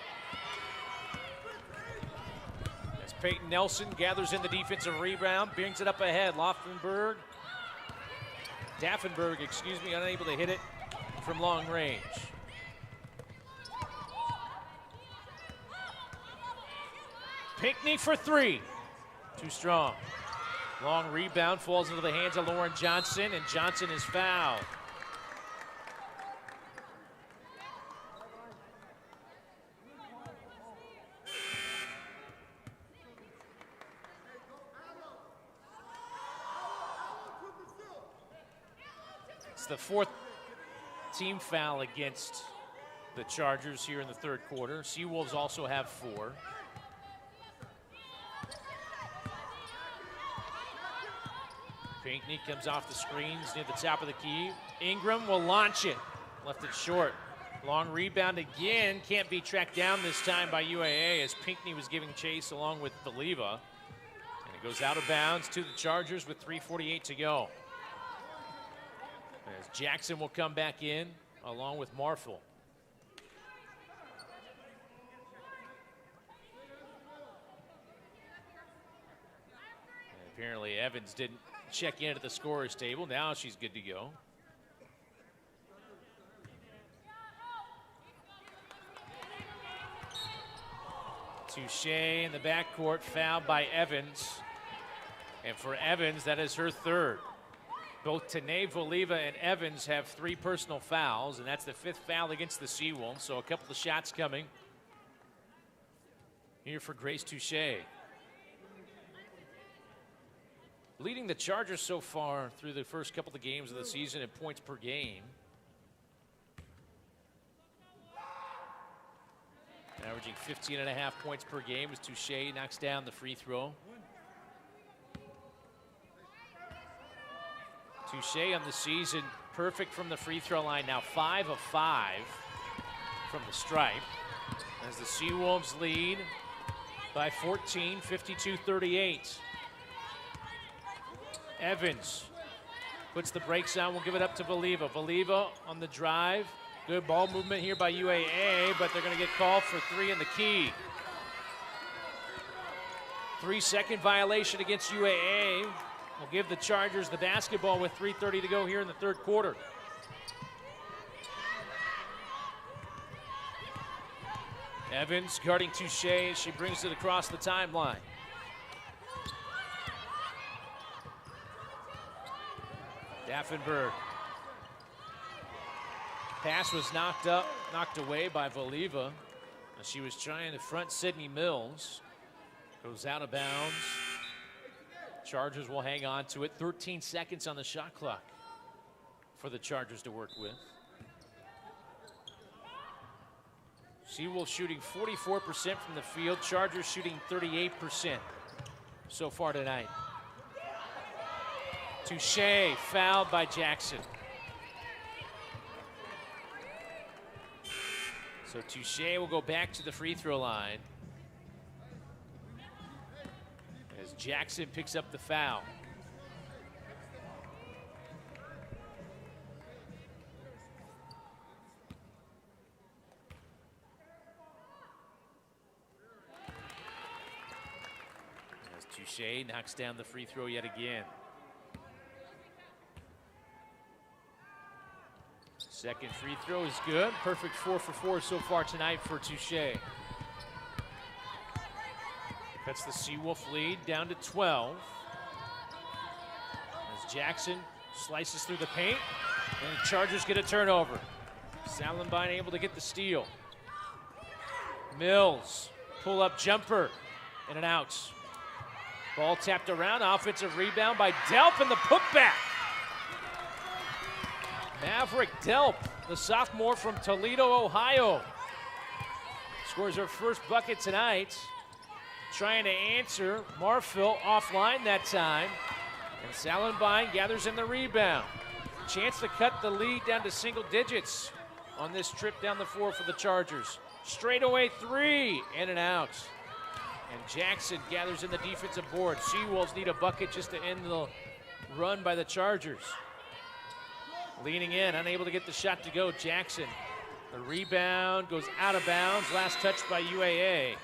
As Peyton Nelson gathers in the defensive rebound, brings it up ahead. Daffenberg, unable to hit it from long range. Pinckney for 3. Too strong. Long rebound falls into the hands of Lauren Johnson, and Johnson is fouled. It's the 4th team foul against the Chargers here in the third quarter. Seawolves also have 4. Pinckney comes off the screens near the top of the key. Ingram will launch it. Left it short. Long rebound again. Can't be tracked down this time by UAA as Pinckney was giving chase along with Voliva. And it goes out of bounds to the Chargers with 3:48 to go. As Jackson will come back in along with Marfel. And apparently Evans didn't check in at the scorer's table. Now she's good to go. Touche in the backcourt, fouled by Evans. And for Evans, that is her 3rd. Both Tene, Voliva, and Evans have 3 personal fouls, and that's the 5th foul against the Seawolves. So a couple of shots coming here for Grace Touche. Leading the Chargers so far through the first couple of games of the season in points per game. Averaging 15.5 points per game as Touche knocks down the free throw. Touche on the season, perfect from the free throw line, now 5 of 5 from the stripe. As the Seawolves lead by 14, 52-38. Evans puts the brakes on, will give it up to Voliva. Voliva on the drive. Good ball movement here by UAA, but they're going to get called for 3 in the key. 3-second violation against UAA. Will give the Chargers the basketball with 3:30 to go here in the third quarter. Evans guarding Touche as she brings it across the timeline. Daffenberg. Pass was knocked away by Voliva. She was trying to front Sydney Mills. Goes out of bounds. Chargers will hang on to it. 13 seconds on the shot clock for the Chargers to work with. Seawolves shooting 44% from the field. Chargers shooting 38% so far tonight. Touche, fouled by Jackson. So Touche will go back to the free throw line as Jackson picks up the foul. As Touche knocks down the free throw yet again. Second free throw is good. Perfect 4 for 4 so far tonight for Touche. Cuts the Seawolf lead down to 12. As Jackson slices through the paint, and the Chargers get a turnover. Salenbine able to get the steal. Mills, pull-up jumper, in and out. Ball tapped around, offensive rebound by Delp, and the putback. Maverick Delp, the sophomore from Toledo, Ohio, scores her first bucket tonight. Trying to answer Marfil offline that time. And Salenbine gathers in the rebound. Chance to cut the lead down to single digits on this trip down the floor for the Chargers. Straightaway three, in and out. And Jackson gathers in the defensive board. Seawolves need a bucket just to end the run by the Chargers. Leaning in, unable to get the shot to go. Jackson, the rebound goes out of bounds. Last touch by UAA.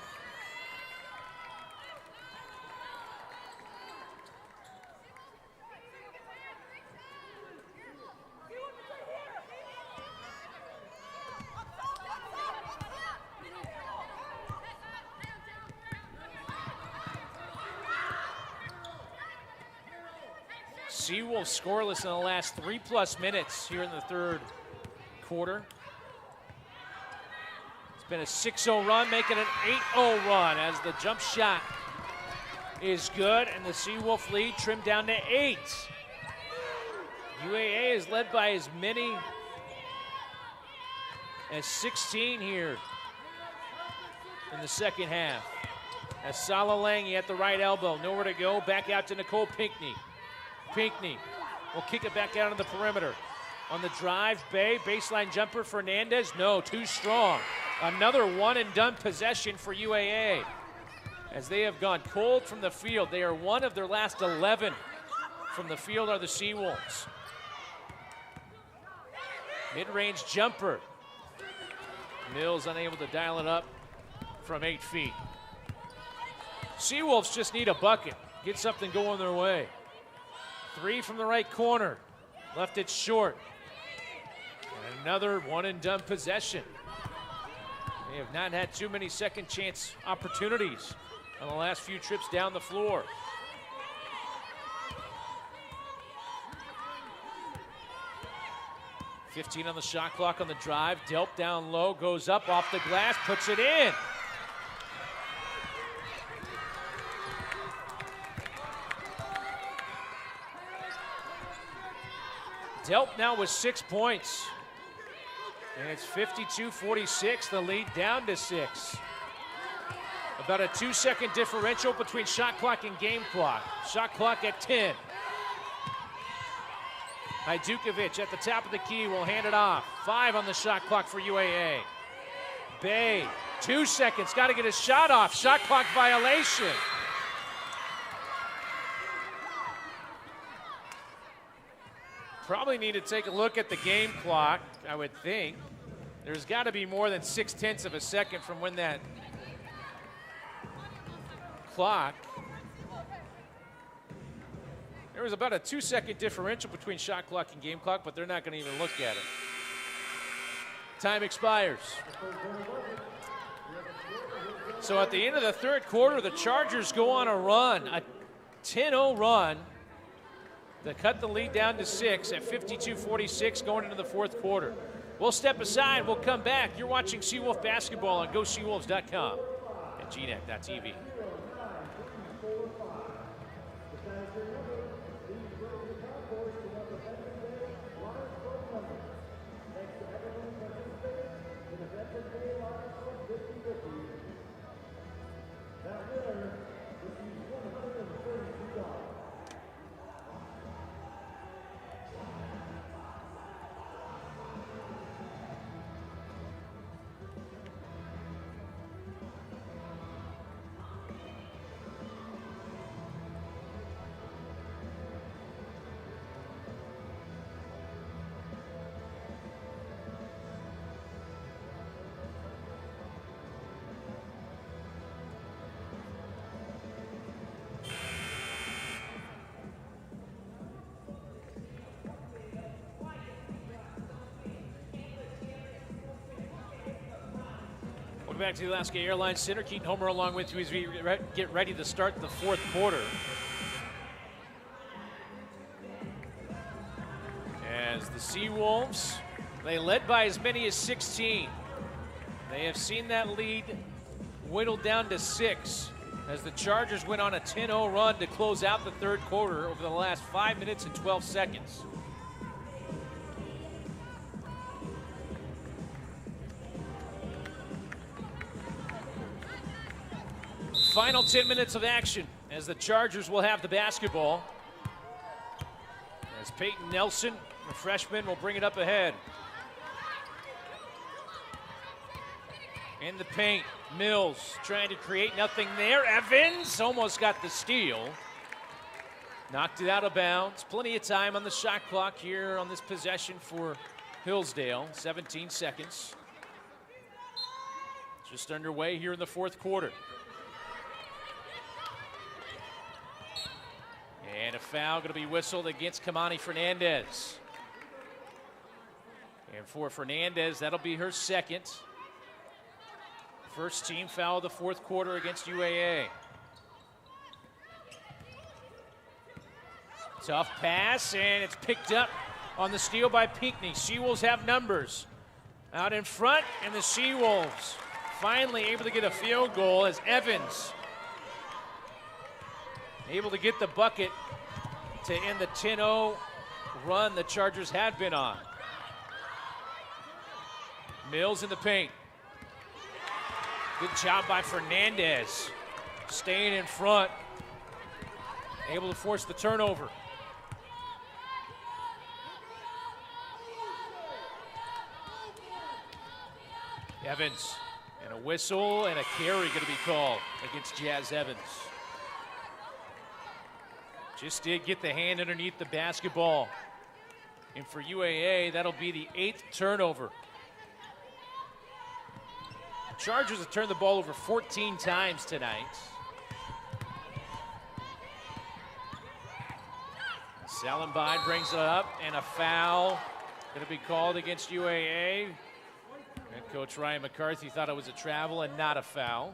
Seawolves scoreless in the last 3+ minutes here in the third quarter. It's been a 6-0 run, making an 8-0 run as the jump shot is good and the Seawolf lead trimmed down to 8. UAA is led by as many as 16 here in the second half. As Salalangi at the right elbow, nowhere to go, back out to Nicole Pinckney. Pinckney will kick it back out on the perimeter. On the drive, Bay, baseline jumper, Fernandez, no, too strong. Another one and done possession for UAA. As they have gone cold from the field. They are one of their last 11 from the field are the Seawolves. Mid-range jumper. Mills unable to dial it up from 8 feet. Seawolves just need a bucket. Get something going their way. 3 from the right corner. Left it short. And another one and done possession. They have not had too many second chance opportunities on the last few trips down the floor. .15 on the shot clock on the drive. Delp down low, goes up off the glass, puts it in. Delp now with 6 points. And it's 52-46, the lead down to 6. About a 2-second differential between shot clock and game clock. Shot clock at 10. Hajdukovic at the top of the key will hand it off. 5 on the shot clock for UAA. Bay, 2 seconds, got to get his shot off. Shot clock violation. Probably need to take a look at the game clock, I would think. There's got to be more than 0.6 of a second from when that clock. There was about a 2-second differential between shot clock and game clock, but they're not going to even look at it. Time expires. So at the end of the third quarter, the Chargers go on a run, a 10-0 run. They cut the lead down to 6 at 52-46 going into the fourth quarter. We'll step aside. We'll come back. You're watching Seawolf basketball on GoSeawolves.com and GNet.tv. Back to the Alaska Airlines Center. Keaton Homer along with you as we get ready to start the fourth quarter. As the Seawolves, they led by as many as 16. They have seen that lead whittled down to 6 as the Chargers went on a 10-0 run to close out the third quarter over the last 5 minutes and 12 seconds. Final 10 minutes of action as the Chargers will have the basketball. As Peyton Nelson, the freshman, will bring it up ahead. In the paint, Mills trying to create nothing there. Evans almost got the steal. Knocked it out of bounds. Plenty of time on the shot clock here on this possession for Hillsdale. 17 seconds. Just underway here in the fourth quarter. And a foul going to be whistled against Kamani Fernandez. And for Fernandez, that'll be her second. First team foul of the fourth quarter against UAA. Tough pass, and it's picked up on the steal by Pinckney. Seawolves have numbers. Out in front, and the Seawolves finally able to get a field goal as Evans able to get the bucket to end the 10-0 run the Chargers had been on. Mills in the paint. Good job by Fernandez. Staying in front. Able to force the turnover. Evans. And a whistle and a carry going to be called against Jazz Evans. Just did get the hand underneath the basketball. And for UAA, that'll be the 8th turnover. Chargers have turned the ball over 14 times tonight. Salenbide brings it up, and a foul going to be called against UAA. And Coach Ryan McCarthy thought it was a travel and not a foul.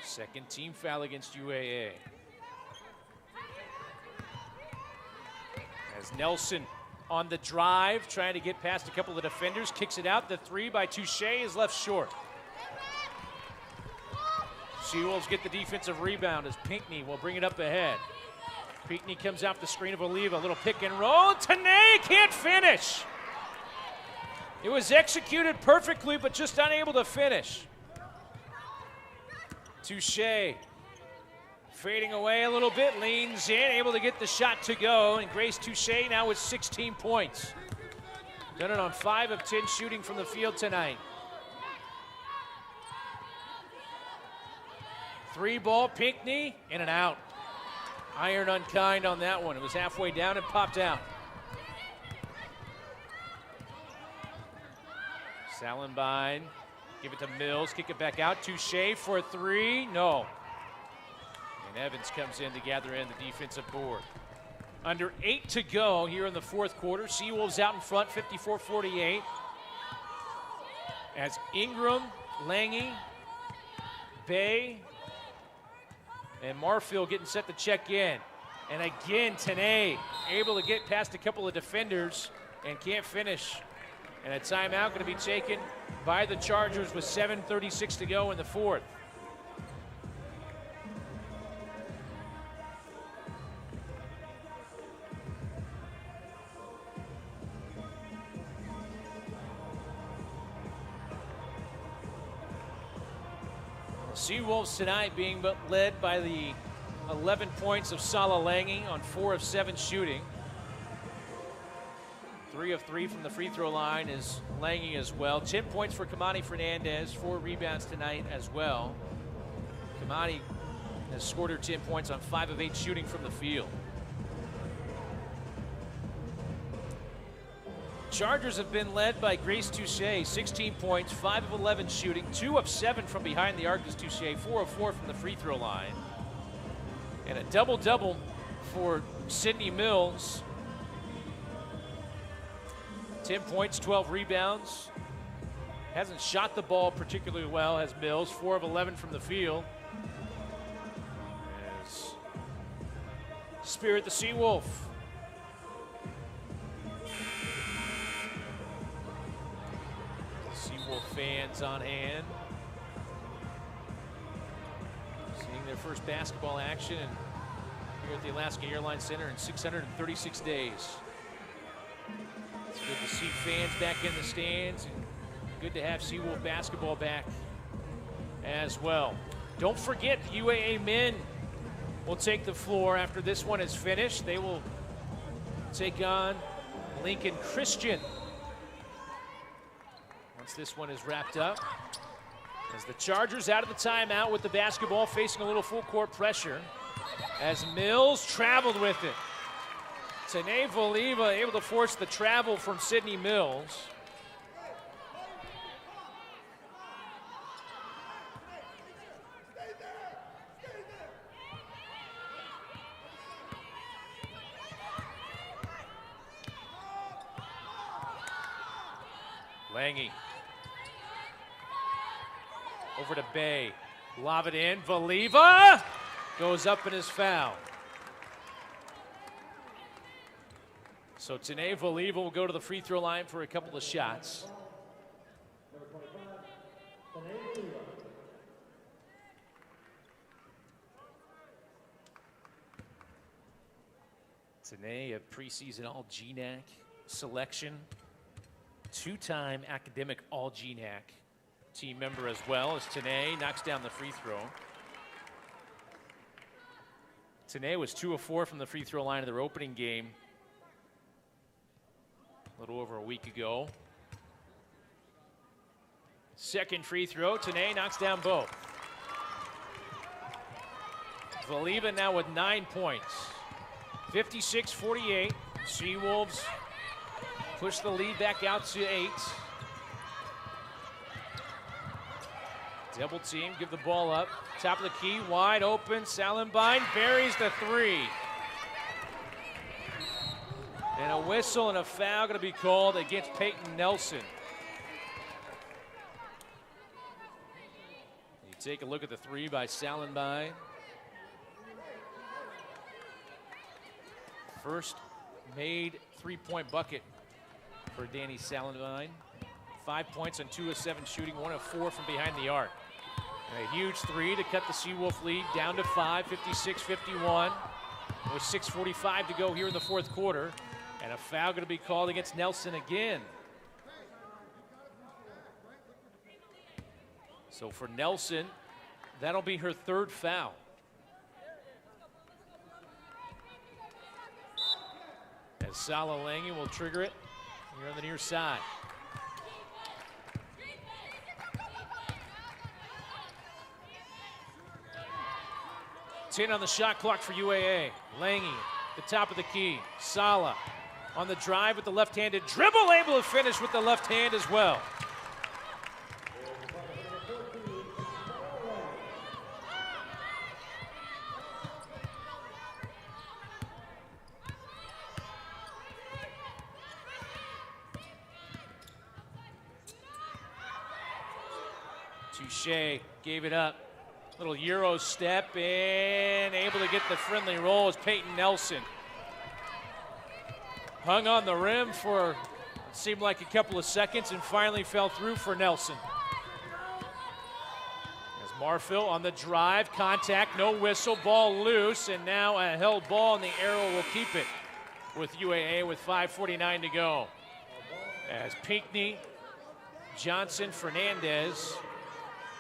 Second team foul against UAA. As Nelson on the drive, trying to get past a couple of defenders, kicks it out. The three by Touche is left short. Seawolves get the defensive rebound as Pinckney will bring it up ahead. Pinckney comes out the screen of Oliva, a little pick and roll. Tanay can't finish. It was executed perfectly, but just unable to finish. Touche fading away a little bit, leans in, able to get the shot to go, and Grace Touche now with 16 points. Done it on 5 of 10 shooting from the field tonight. 3-ball, Pinckney, in and out. Iron unkind on that one. It was halfway down and popped out. Salenbide, give it to Mills, kick it back out. Touche for a 3, no. And Evans comes in to gather in the defensive board. Under 8 to go here in the fourth quarter. Seawolves out in front, 54-48. As Ingram, Lange, Bay, and Marfield getting set to check in. And again, Tanay able to get past a couple of defenders and can't finish. And a timeout going to be taken by the Chargers with 7:36 to go in the fourth. Seawolves tonight being led by the 11 points of Sala Lange on 4 of 7 shooting. 3 of 3 from the free throw line is Lange as well. 10 points for Kamani Fernandez, 4 rebounds tonight as well. Kamani has scored her 10 points on 5 of 8 shooting from the field. Chargers have been led by Grace Touche, 16 points, 5 of 11 shooting, 2 of 7 from behind the arc is Touche, 4 of 4 from the free throw line. And a double-double for Sydney Mills. 10 points, 12 rebounds. Hasn't shot the ball particularly well, has Mills, 4 of 11 from the field. As Spirit the Seawolf. Seawolf fans on hand. Seeing their first basketball action here at the Alaska Airlines Center in 636 days. It's good to see fans back in the stands, and good to have Seawolf basketball back as well. Don't forget, the UAA men will take the floor after this one is finished. They will take on Lincoln Christian once this one is wrapped up. As the Chargers out of the timeout with the basketball, facing a little full court pressure as Mills traveled with it. Tanay Voliva able to force the travel from Sydney Mills. Lange. Over to Bay. Lob it in. Voliva goes up and is fouled. So Tanay Voliva will go to the free throw line for a couple of shots. Tanay, a preseason All-GNAC selection. 2-time academic All-GNAC team member as well, as Tanay knocks down the free throw. Tanay was 2 of 4 from the free throw line of their opening game a little over a week ago. Second free throw, Tanay knocks down both. Voliva now with 9 points. 56-48. Seawolves push the lead back out to 8. Double team, give the ball up. Top of the key, wide open. Salenbine buries the 3. And a whistle and a foul going to be called against Peyton Nelson. You take a look at the 3 by Salenbine. First made 3-point bucket for Danny Salenbine. 5 points on 2 of 7 shooting, 1 of 4 from behind the arc. And a huge 3 to cut the Seawolf lead down to 5, 56-51. With 6:45 to go here in the fourth quarter. And a foul going to be called against Nelson again. So for Nelson, that'll be her 3rd foul. As Sala Lange will trigger it here on the near side. 10 on the shot clock for UAA. Lange, the top of the key. Sala on the drive with the left-handed dribble, able to finish with the left hand as well. Touche gave it up. Little Euro step and able to get the friendly roll is Peyton Nelson. Hung on the rim for it seemed like a couple of seconds and finally fell through for Nelson. As Marfil on the drive, contact, no whistle, ball loose, and now a held ball, and the arrow will keep it with UAA with 5:49 to go. As Pinckney, Johnson, Fernandez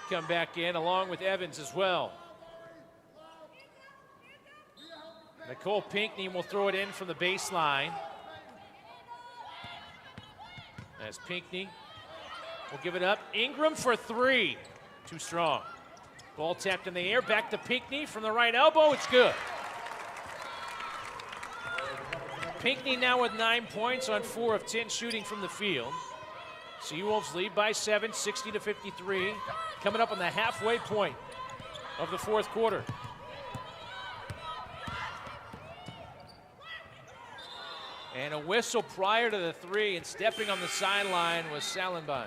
come back in along with Evans as well. Nicole Pinckney will throw it in from the baseline. As Pinckney will give it up. Ingram for three. Too strong. Ball tapped in the air. Back to Pinckney from the right elbow. It's good. Pinckney now with 9 points on 4 of 10 shooting from the field. Seawolves lead by 7, 60-53. Coming up on the halfway point of the fourth quarter. And a whistle prior to the three, and stepping on the sideline was Salenbein.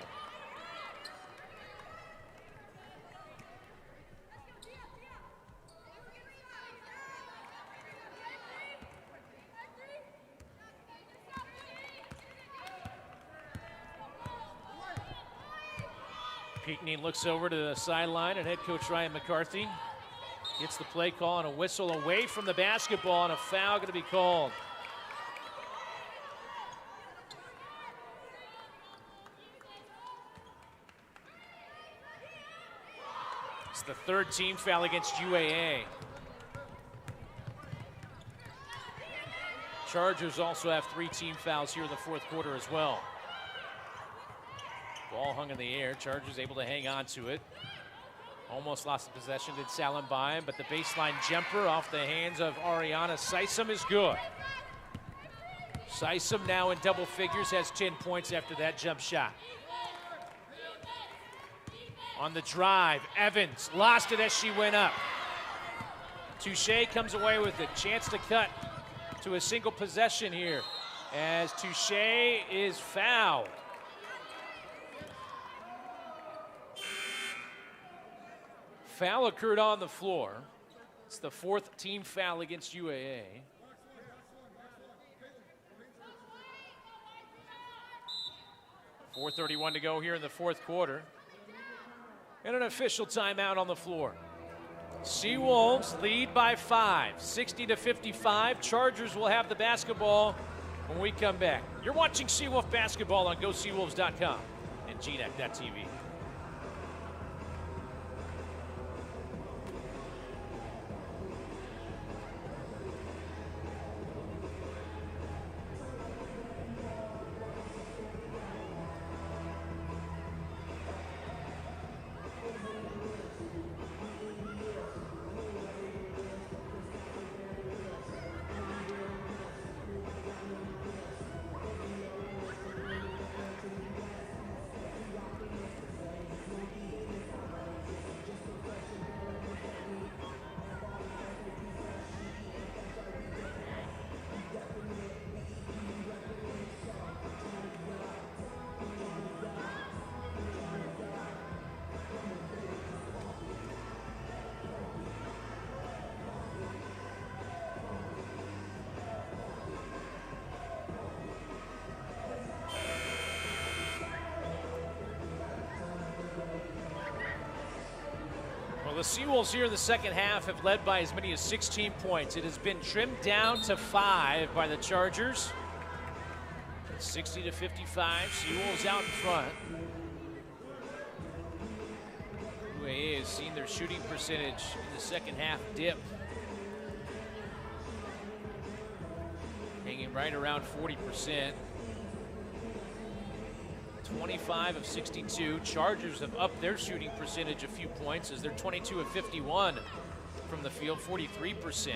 Pinckney looks over to the sideline, and head coach Ryan McCarthy gets the play call and a whistle away from the basketball, and a foul going to be called. It's the third team foul against UAA. Chargers also have 3 team fouls here in the fourth quarter as well. Ball hung in the air. Chargers able to hang on to it. Almost lost the possession, did Salenbein, but the baseline jumper off the hands of Ariana Sissom is good. Sissom now in double figures, has 10 points after that jump shot. On the drive, Evans lost it as she went up. Touche comes away with a chance to cut to a single possession here as Touche is fouled. Foul occurred on the floor. It's the 4th team foul against UAA. .431 to go here in the fourth quarter. And an official timeout on the floor. Seawolves lead by 5, 60-55. Chargers will have the basketball when we come back. You're watching Seawolf basketball on GoSeawolves.com and GNet.tv. The Seawolves here in the second half have led by as many as 16 points. It has been trimmed down to 5 by the Chargers. 60-55, Seawolves out in front. UAA has seen their shooting percentage in the second half dip. Hanging right around 40%. 25 of 62. Chargers have upped their shooting percentage a few points as they're 22 of 51 from the field, 43%.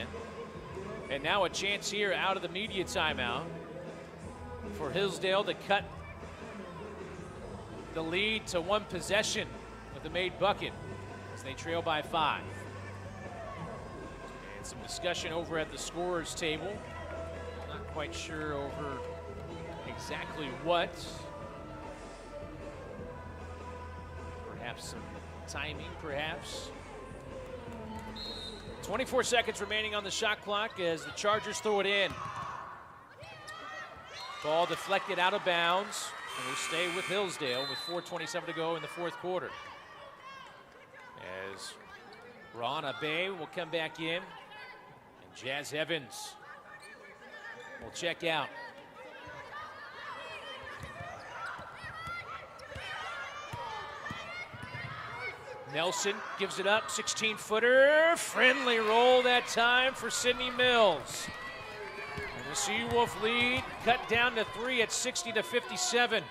And now a chance here out of the media timeout for Hillsdale to cut the lead to 1 possession with a made bucket as they trail by 5. And some discussion over at the scorer's table. Not quite sure over exactly what. Perhaps some timing, perhaps. 24 seconds remaining on the shot clock as the Chargers throw it in. Ball deflected out of bounds, and we'll stay with Hillsdale with 4:27 to go in the fourth quarter. As Rana Bay will come back in, and Jazz Evans will check out. Nelson gives it up, 16-footer, friendly roll that time for Sydney Mills. And the Seawolf lead cut down to 3 at 60-57.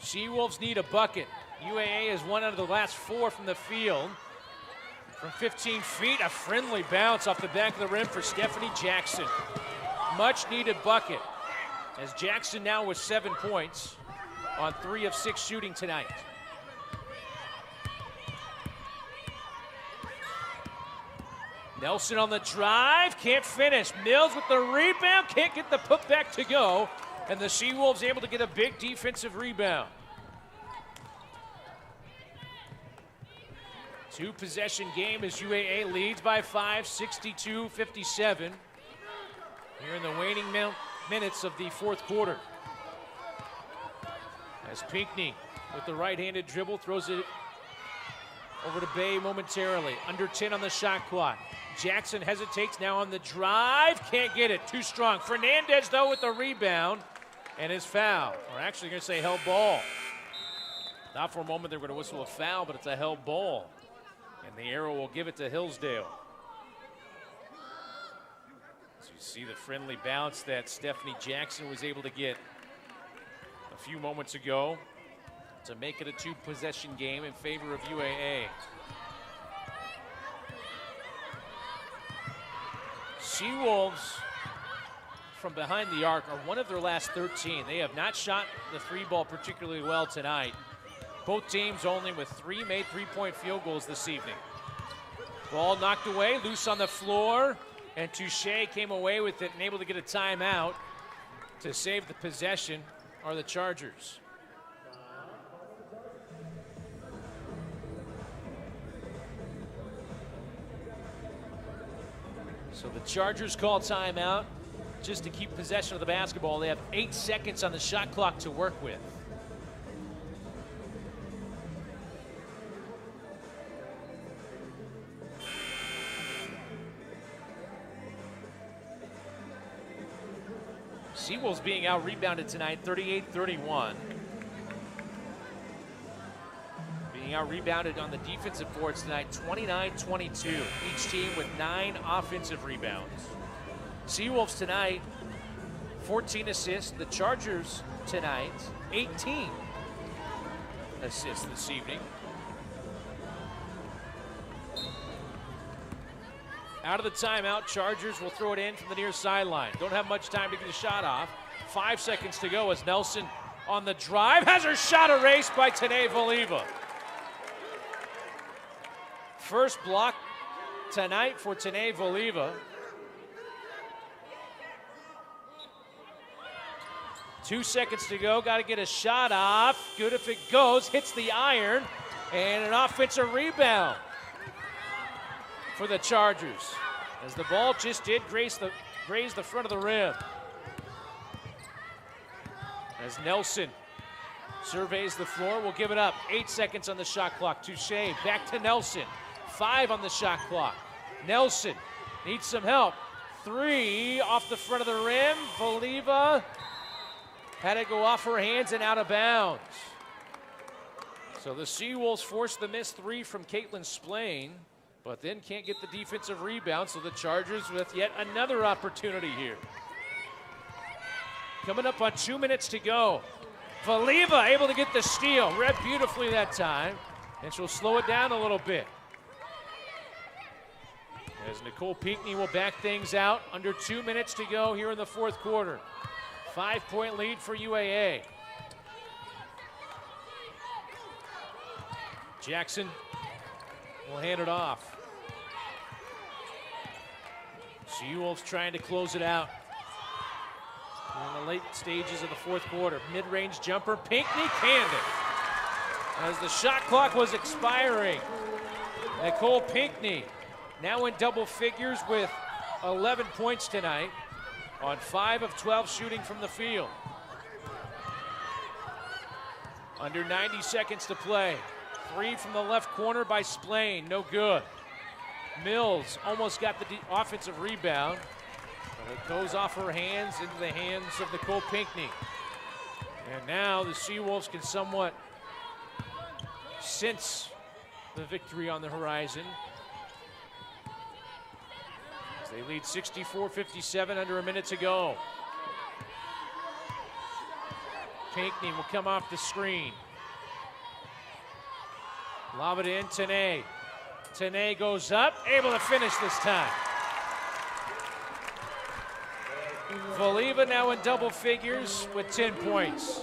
Seawolves need a bucket. UAA has won out of the last 4 from the field. From 15 feet, a friendly bounce off the back of the rim for Stephanie Jackson. Much needed bucket, as Jackson now with 7 points on 3 of 6 shooting tonight. Nelson on the drive, can't finish. Mills with the rebound, can't get the putback to go. And the Seawolves able to get a big defensive rebound. 2-possession game as UAA leads by 5, 62-57. Here in the waning minutes of the fourth quarter. As Pinckney with the right-handed dribble throws it over to Bay momentarily. Under 10 on the shot clock. Jackson hesitates now on the drive. Can't get it. Too strong. Fernandez, though, with the rebound and his foul. We're actually going to say held ball. Not for a moment they're going to whistle a foul, but it's a held ball. And the arrow will give it to Hillsdale. So you see the friendly bounce that Stephanie Jackson was able to get a few moments ago to make it a 2-possession game in favor of UAA. Seawolves from behind the arc are one of their last 13. They have not shot the 3-ball particularly well tonight. Both teams only with 3 made 3-point field goals this evening. Ball knocked away, loose on the floor, and Touche came away with it and able to get a timeout to save the possession are the Chargers. So the Chargers call timeout just to keep possession of the basketball. They have 8 seconds on the shot clock to work with. Seawolves being out-rebounded tonight, 38-31. Being out-rebounded on the defensive boards tonight, 29-22. Each team with 9 offensive rebounds. Seawolves tonight, 14 assists. The Chargers tonight, 18 assists this evening. Out of the timeout, Chargers will throw it in from the near sideline. Don't have much time to get a shot off. 5 seconds to go as Nelson on the drive has her shot erased by Tanae Voliva. First block tonight for Tanae Voliva. 2 seconds to go, got to get a shot off. Good if it goes, hits the iron, and an offensive rebound for the Chargers, as the ball just did graze the front of the rim. As Nelson surveys the floor, will give it up. 8 seconds on the shot clock. Touche back to Nelson. 5 on the shot clock. Nelson needs some help. 3 off the front of the rim. Voliva had to go off her hands and out of bounds. So the Seawolves forced the missed 3 from Caitlin Splain, but then can't get the defensive rebound, so the Chargers with yet another opportunity here. Coming up on 2 minutes to go. Voliva able to get the steal. Read beautifully that time, and she'll slow it down a little bit. As Nicole Pinckney will back things out. Under 2 minutes to go here in the fourth quarter. 5-point lead for UAA. Jackson will hand it off. Seawolves trying to close it out in the late stages of the fourth quarter. Mid-range jumper, Pinckney canned it. As the shot clock was expiring, Nicole Pinckney now in double figures with 11 points tonight on 5 of 12 shooting from the field. Under 90 seconds to play. 3 from the left corner by Splain, no good. Mills almost got the offensive rebound, but it goes off her hands into the hands of Nicole Pinckney. And now the Seawolves can somewhat sense the victory on the horizon. As they lead 64-57 under a minute to go. Pinckney will come off the screen. Lob it in, Tanay. Tanay goes up, able to finish this time. Valiva now in double figures with 10 points.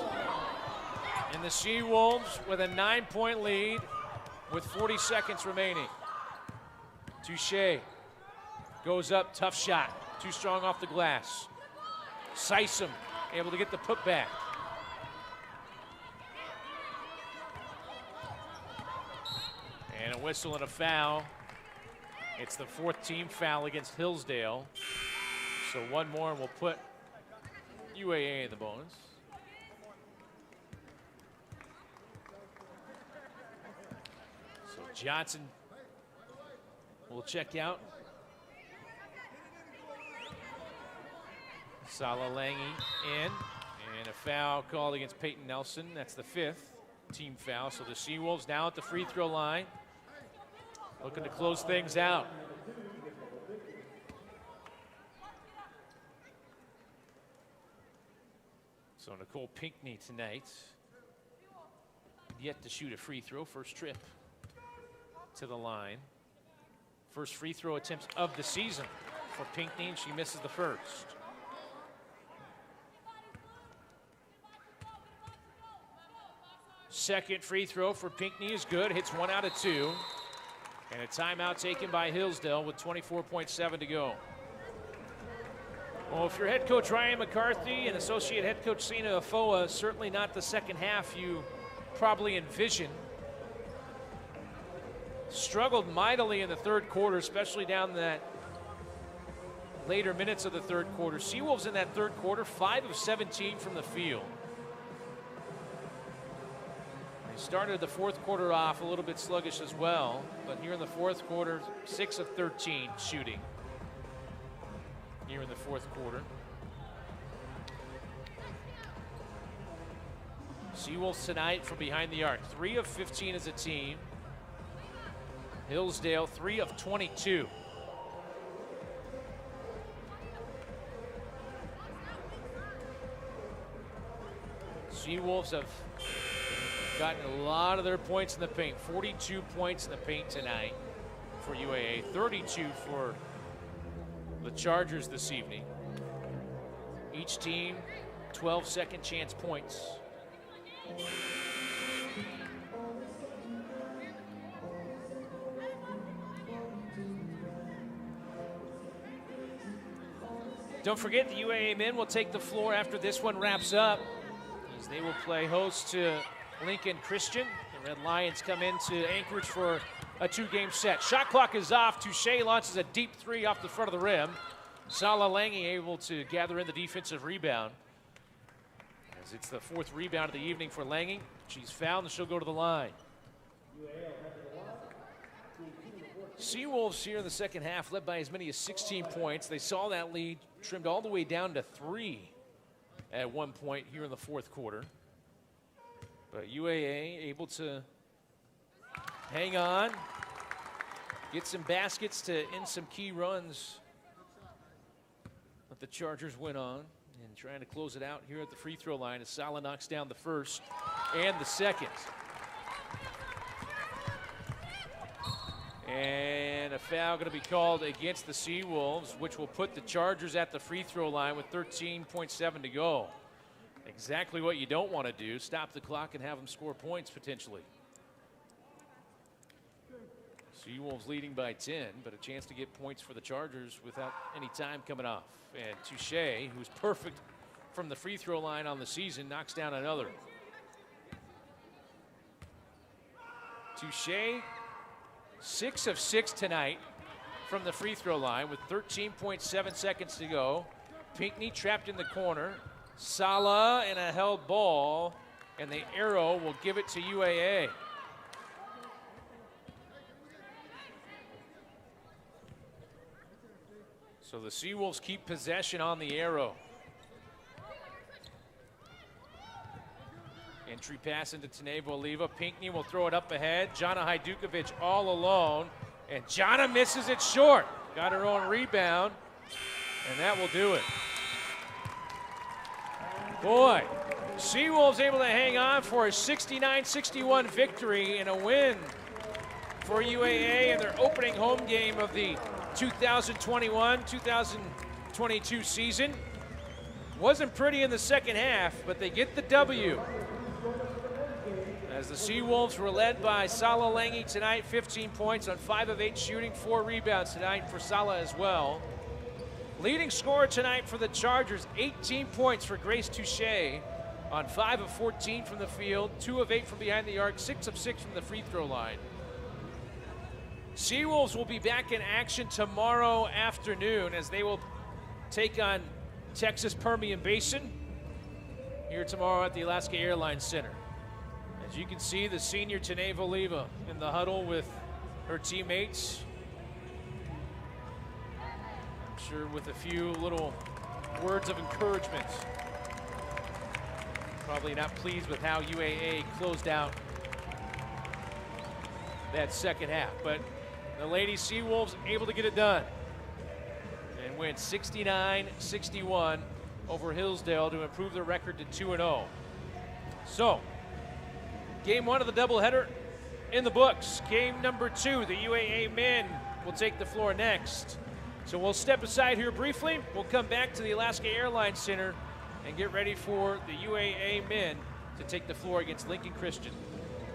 And the Seawolves with a 9-point lead with 40 seconds remaining. Touche goes up, tough shot. Too strong off the glass. Sysom able to get the putback. And a whistle and a foul. It's the 4th team foul against Hillsdale. So one more and we'll put UAA in the bonus. So Johnson will check out. Salalangi in. And a foul called against Peyton Nelson. That's the 5th team foul. So the Seawolves now at the free throw line, looking to close things out. So Nicole Pinckney tonight, yet to shoot a free throw. First trip to the line. First free throw attempts of the season for Pinckney, and she misses the first. Second free throw for Pinckney is good, hits 1 out of 2. And a timeout taken by Hillsdale with 24.7 to go. Well, if you're head coach Ryan McCarthy and associate head coach Sina Afoa, certainly not the second half you probably envision. Struggled mightily in the third quarter, especially down that later minutes of the third quarter. Seawolves in that third quarter, 5 of 17 from the field. They started the fourth quarter off a little bit sluggish as well, but here in the fourth quarter, 6 of 13 shooting here in the fourth quarter. Seawolves tonight from behind the arc, 3 of 15 as a team. Hillsdale, 3 of 22. Seawolves have gotten a lot of their points in the paint. 42 points in the paint tonight for UAA, 32 for the Chargers this evening. Each team, 12 second chance points. Don't forget the UAA men will take the floor after this one wraps up, as they will play host to Lincoln Christian. The Red Lions come into Anchorage for a 2-game set. Shot clock is off. Touche launches a deep 3 off the front of the rim. Salalangi able to gather in the defensive rebound, as it's the 4th rebound of the evening for Langi. She's fouled and she'll go to the line. Seawolves here in the second half led by as many as 16 points. They saw that lead trimmed all the way down to 3 at one point here in the fourth quarter. But UAA able to hang on, get some baskets to end some key runs that the Chargers went on, and trying to close it out here at the free throw line as Sala knocks down the first and the second. And a foul going to be called against the Seawolves, which will put the Chargers at the free throw line with 13.7 to go. Exactly what you don't want to do, stop the clock and have them score points potentially. Seawolves leading by 10, but a chance to get points for the Chargers without any time coming off. And Touche, who's perfect from the free throw line on the season, knocks down another. Touche, 6 of 6 tonight from the free throw line with 13.7 seconds to go. Pinckney trapped in the corner. Sala and a held ball, and the arrow will give it to UAA. So the Seawolves keep possession on the arrow. Entry pass into Teneva Oliva. Pinckney will throw it up ahead. Jana Hajdukovic all alone. And Jana misses it short. Got her own rebound. And that will do it. Boy, Seawolves able to hang on for a 69-61 victory and a win for UAA in their opening home game of the 2021-2022 season. Wasn't pretty in the second half, but they get the W. As the Seawolves were led by Sala Langi tonight, 15 points on 5 of 8 shooting, 4 rebounds tonight for Sala as well. Leading scorer tonight for the Chargers, 18 points for Grace Touche on 5 of 14 from the field, 2 of 8 from behind the arc, 6 of 6 from the free throw line. Seawolves will be back in action tomorrow afternoon as they will take on Texas Permian Basin here tomorrow at the Alaska Airlines Center. As you can see, the senior Teneva Oliva in the huddle with her teammates. I'm sure with a few little words of encouragement. Probably not pleased with how UAA closed out that second half, but the Lady Seawolves able to get it done and win 69-61 over Hillsdale to improve their record to 2-0. So, game 1 of the doubleheader in the books. Game number 2, the UAA men will take the floor next. So we'll step aside here briefly. We'll come back to the Alaska Airlines Center and get ready for the UAA men to take the floor against Lincoln Christian.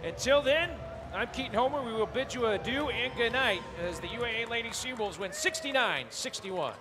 Until then, I'm Keaton Homer. We will bid you adieu and good night as the UAA Lady Seawolves win 69-61.